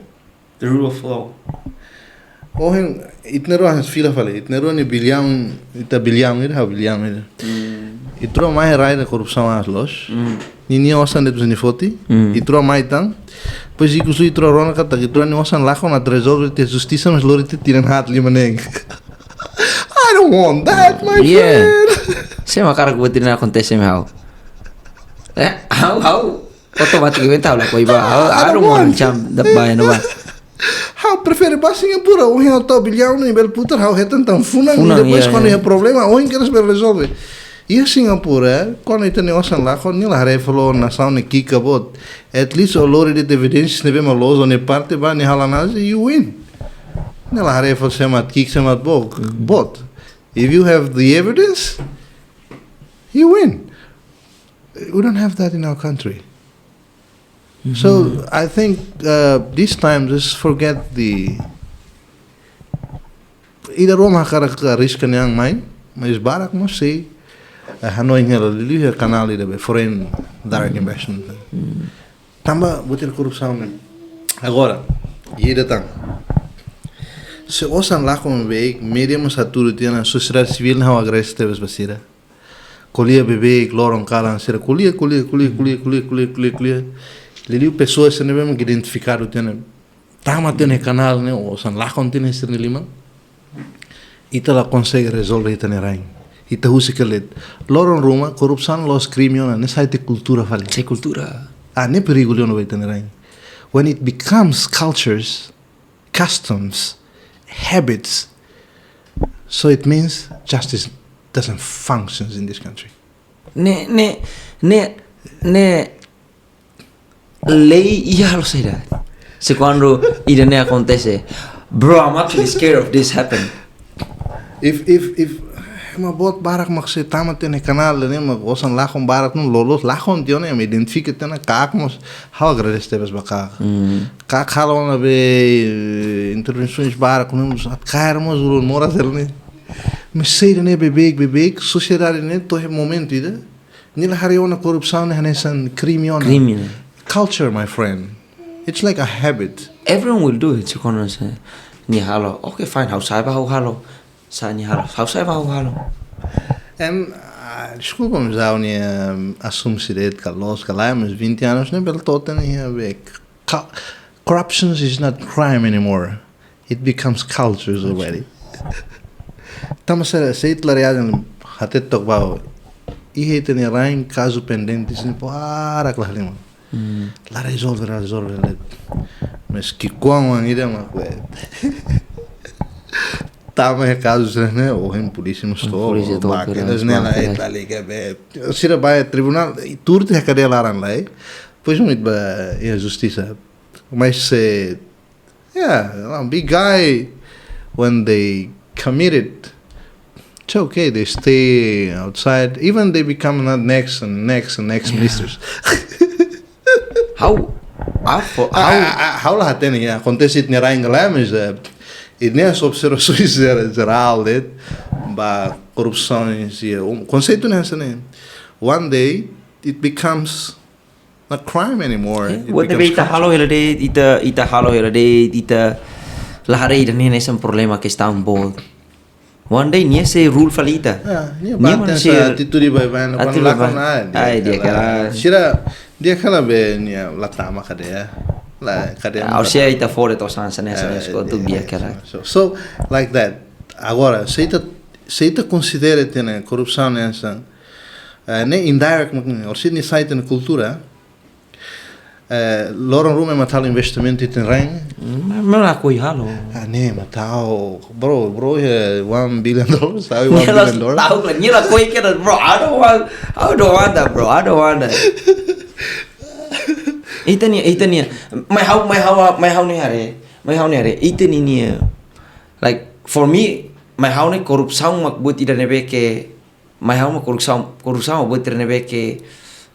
Ohen itnero has fila fale itnero ni bilhão bilhão e trouxe mais raio da corrupção às lojas ninguém ouça de dos foti e trouxe mais tão pois e que trouxe rona que e trouxe não ouça lá com a resolve ter justiça mas lori te tiram hat lima neg I don't want that my friend sei uma cara que vou tirar akontese how automaticamente tahu lah kau iba I don't want jam dapat no ba how prefere ba Singapura o hen auto bilhão nem bel puta how hetan tão funa depois quando é problema o hen queres resolver e Singapura quando ele tem osan lá quando ele hare falou nação ne kika bot at least o lori de evidências ne vemos lozo ne parte ba ne halanas you win ne la hare falou semat kik semat bot if you have the evidence you win we don't have that in our country so I think this time just forget the ida Roma cara risca yang main mas barak mo sei Hanoi ngela liu canal de foreign direct investment tamba botar corrupção agora e tang se osan lá com veik medium saturo tiana sociedade civil não agreste teves basira colia bebê loron calan ser colia liu pessoas se não que identificar o tiana tama tiene canal né osan lá com tiene ser lima e ela consegue resolver itinerário ita husikelet loron ruma corrupção los crimiona nessa ite cultura fale sei cultura ne perigo no vai tener when it becomes cultures customs habits so it means justice doesn't function in this country ne lei ia lo sei se quando ida ne acontece bro I'm actually scared of this happen if ma bot barak makse tama tene canal ne ma osan lachon barak no lolos lachon dio ne me identifique tena kakmos how agradece tebes baka kak halona be intervenções barak no atcarmos o moras ele me sei ne bebek sociedade ne to momento ida ni la hariona corrupção ne hanesan crimiona culture my friend it's like a habit everyone will do it se ni halo okay fine how sai ba how halo sa ni halo how sai ba how halo desculpa-me já assumir que nós calamos 20 anos nem pelo todo nem a ver corruption is not crime anymore. It becomes cultures already. Tama sa itlareadan hatet tok bao. Ihe teni rain caso pendente sin para claro. La resolve. Mas que quão ainda uma coisa. Tama é casos, né? Ou em polícia no estou, máquinas, né? Lá é ali que é. Se vai tribunal, tudo é cadeia lá na lei. Pois muito é a justiça. Mas yeah, big guy when they committed. It's okay, they stay outside. Even they become next ministers. How lá tem, acontece isso na Inglaterra, mas e nessas observações geral, ba corrupções e conceito nessa, né? One day it becomes not crime anymore. What the ita halo ita lahare ida nem esse problema que está um bom. One day nie se rule falita. Nie se atitude vai quando lá com nada. Ai dia cara. Dia kala be nia latama cadeia. Lá cadeia. Você ita fora to sansa nessa escola do dia cara. So like that. Agora, se ita considera ter corrupção nessa ne indirect, or se ni site na cultura. Loran Rume matal investimento in rang. Mas lá coi halo. Ne matal bro $1 billion. Sabe $1 billion. Tahu lah ni lah coi que bro. I don't want that bro. I don't want that. Itu ni. My how ni hari. Itu ni. Like for me, my how ni korupsão mak buat tidak nebe ke. My how mak korupsão buat tidak nebe ke.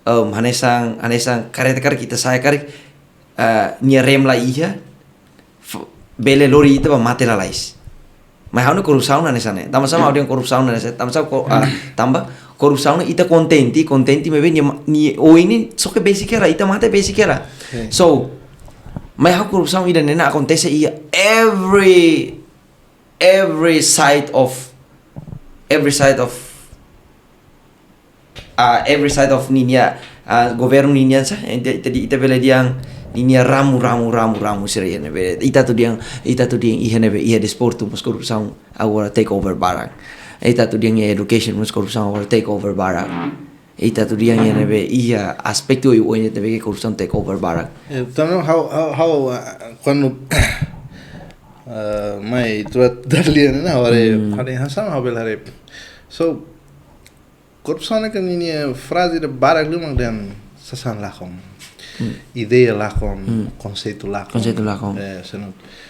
Hanesang kare kita saya kare ni rem laiha bele lori itu ba mate la lais. Mai hauna korupsão na nesane. Tama sama audiang korupsão na nesane. Tama sama tamba korupsão na ita contenti mebe ni o ini soke basic era ita mate basic era. So mai ha korupsão ida nena akontese ia every side of ninia governo nian sa tadi ita bela diang ninia ramu seria nebe ita tu diang ihe nebe ihe desporto mus korupsão agora take over barang ita tu diang education mus korupsão agora take over barang ita tu diang nebe ia aspecto o nebe korupsão take over barang então how quando mai tuat darlian na hore hasan habel hare so korupsão kan ini frase de barak lumang dan sasan lakom ideia lakom conceito lakom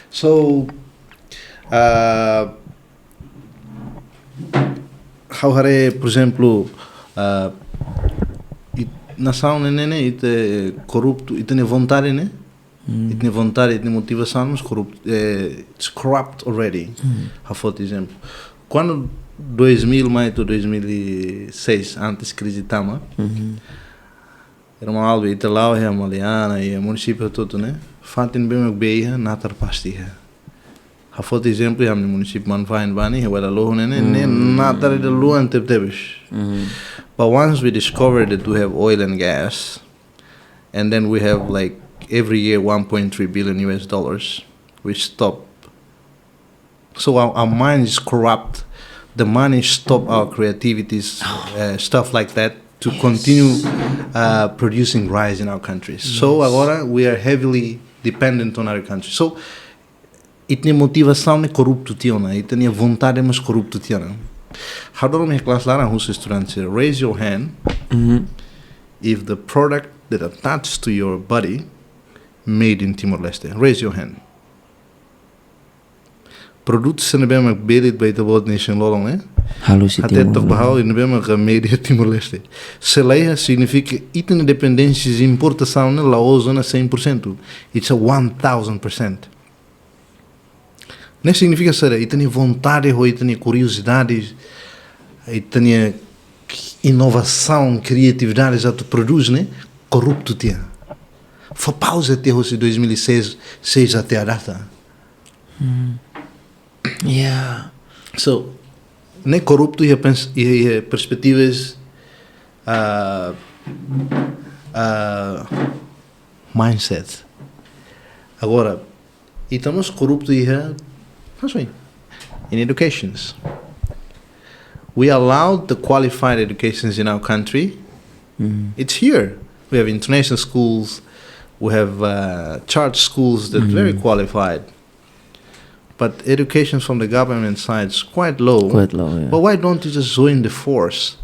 so how hare por exemplo nação nene ite corrupto ite ne vontade ne ite ne vontade ite ne motivação mas corrupto it's corrupt already for exemplo quando 2000 mais to 2006 antes crise Timor era uma albe ita laiha maliana e município todo né fatin bem beia natar pastia ha foto exemplo am no município man fain bani wala loho né natar de luan tebes but once we discovered that we have oil and gas and then we have like every year 1.3 billion US dollars we stop so our mind is corrupt. The money stop our creativities, stuff like that, to continue producing rice in our countries. Yes. So agora we are heavily dependent on other countries. So it ne motivação ne corrupto tiona, it ne vontade mas corrupto tiona. How do we class lá na Rússia estudantes? Raise your hand if the product that attached to your body made in Timor-Leste. Raise your hand. Produtos se nebem mak belit bij de woord nation lolong né? Até toch behou in nebem mak media Timor-Leste. Se laiha significa ita independência de importação né laosa na 100%. It's a 1000%. Não significa ser ita ni vontade ou ita ni curiosidade, ita ni inovação, criatividade já tu produz né? Corrupto tia. Foi pausa até hoje 2006 até a data. Yeah. So, ne corrupto e perspectivas mindset. Agora, e estamos corruptos here, in educations. We allowed the qualified educations in our country. It's here. We have international schools. We have charter schools that are very qualified. But education from the government side is quite low. Yeah. But why don't you just join the force?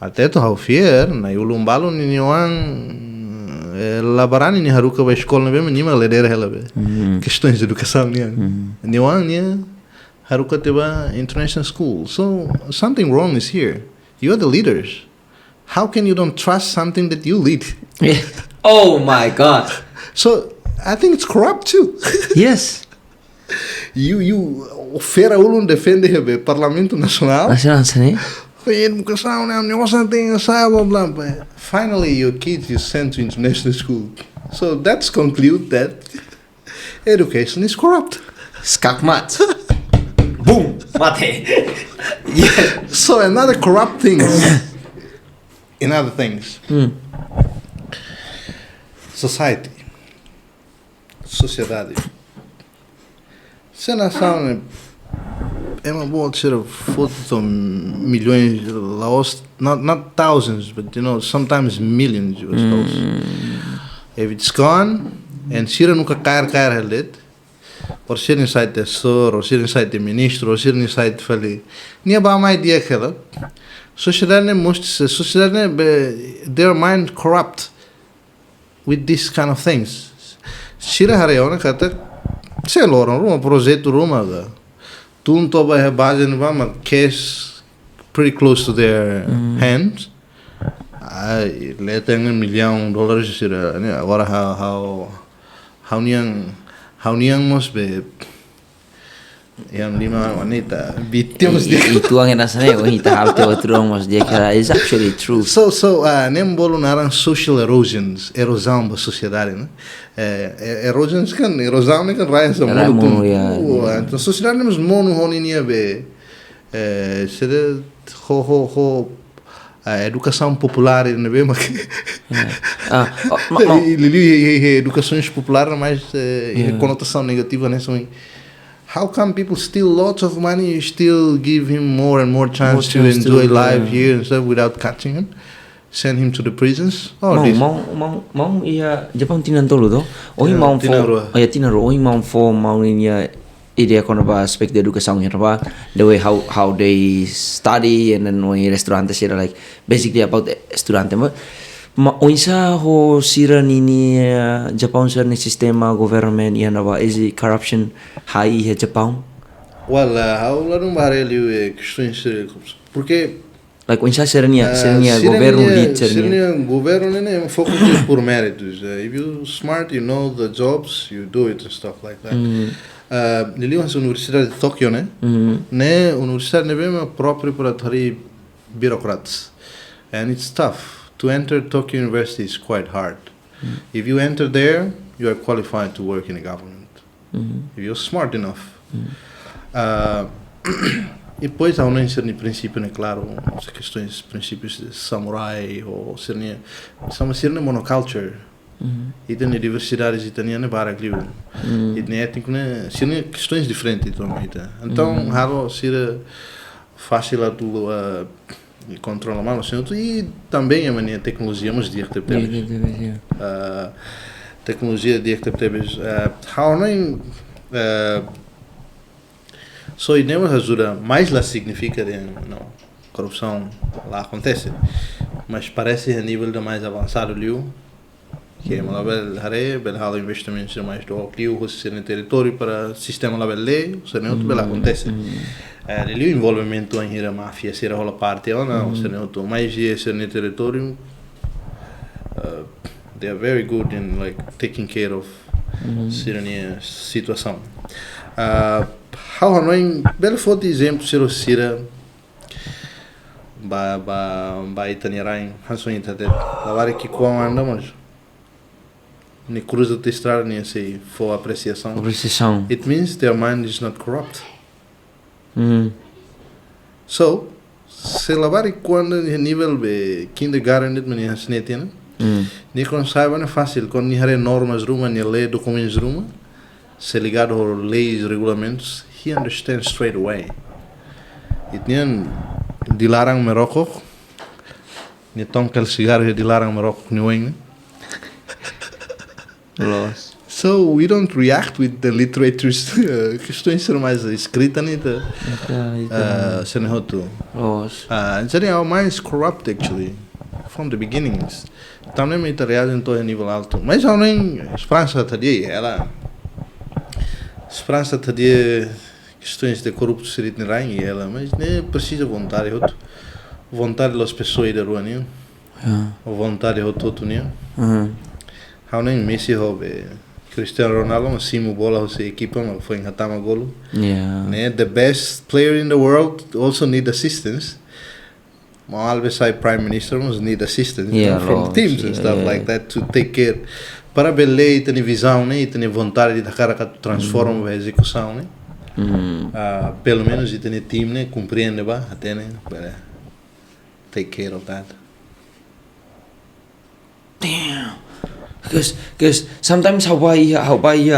Até to how fear, na ulumbalo ni nian labarani ni haruka ba escola na bem nima ledera hela be. Questões de educação nian. Nian nian haruka teba international school. So something wrong is here. You're the leaders. How can you don't trust something that you lead? Oh my God. So I think it's corrupt too. Yes. You Feira Ulun defende o Parlamento Nacional. Educação, negócio tem blá blá. Finally, your kids you sent to international school. So that's conclude that education is corrupt. Skakmat. Boom. Mate. Yeah. So another corrupt thing in other things. Society. Sociedade. Se a nação é uma boa ser foto milhões Laos, not thousands, but sometimes millions US dollars. If it's gone, and sira nunca cair helet, or sira inside the store, or sira inside the ministro, or sira inside the family, niya ba may idea kela? Sociedade their mind corrupt with these kind of things. Sira harayaw na kata, se loran ruma projeto ruma ga. Tun to ba base no ba cash pretty close to their hands. Let $1 million sira agora how niang must be yang lima wanita victims Itu ang inasanay kita halte watrong mas dia kaya is actually true. So nem bolo naran social erosão ba sociedade, né? Erosions kan raya sa mundo. Então sociedade nemos mono honinia be sede ho educação popular ne be mak. Educações popular mais conotação negativa né são. How come people steal lots of money, you still give him more and more chance to enjoy life here and stuff without catching him? Send him to the prisons? Mau ia Jepang tinantolo to. Oi mau fo. Oi tinaro oi mau fo mau niya idea kono ba aspect de educação here ba the way how they study and then oi restaurantes here like basically about the student ma oisa ho sira nini Japão sir ni sistema government ia na ba is corruption high here Japão? Well, how lá não barelho questões porque like oisa sir ni governo lead sir ni governo né foco por méritos. If you smart, you know the jobs, you do it and stuff like that. Nili uma universidade de Tóquio né? Né universidade né bem próprio para tari bureaucrats. And it's tough. To enter Tokyo University is quite hard. If you enter there, you are qualified to work in the government. If you're smart enough. E depois há um ensino de princípio, né? Claro, as questões, princípios de samurai ou ser monoculture. E tem diversidades italianas para aquilo. E tem étnico, né? São questões diferentes também. Então, há ser fácil a tu controla mais o assunto e também a maneira tecnologia mas dia que temos tecnologia dia que temos how nem só e nem ajuda mais lá significa não corrupção lá acontece mas parece a nível da mais avançado liu que é uma bela investimento mais do liu ser no território para sistema lá bela se não tudo acontece ali o envolvimento em a máfia ser a parte ou não se não tu mais ser no território they are very good in like taking care of a situação how não belo foto exemplo ser o sira ba itaniarain hanso intate lavar que com andamos ni cruza de estrada nem sei for apreciação it means their mind is not corrupt. So, se lavar quando nível de kindergarten net mania snete, Ni quando saiba não é fácil, quando ni hare normas ruma, ni lê documentos ruma, se ligado a leis, regulamentos, he understands straight away. E tinha dilarang merokok, ni tongkel cigarro e dilarang merokok ni weng. Lost. So we don't react with the literature's questões ser mais escrita nita. Senehotu. Lost. Jadi our minds corrupt actually from the beginnings. Também me interessado em todo nível alto. Mas eu nem França tadi ela. França tadi questões de corrupção seria nem ela, mas nem precisa vontade outro. Vontade das pessoas da rua nem. Vontade outro nem. How nem Messi hobe. Cristiano Ronaldo masimo bola sa equipa mas foi engatama golo. Yeah. The best player in the world also need assistance. Albe sai prime minister must need assistance from teams and stuff like that to take care. Para beleza tem visão né, tem vontade de cara que transforma a execução né. Pelo menos tem time né, compreende ba, até né, para take care of that. Damn. Because sometimes how by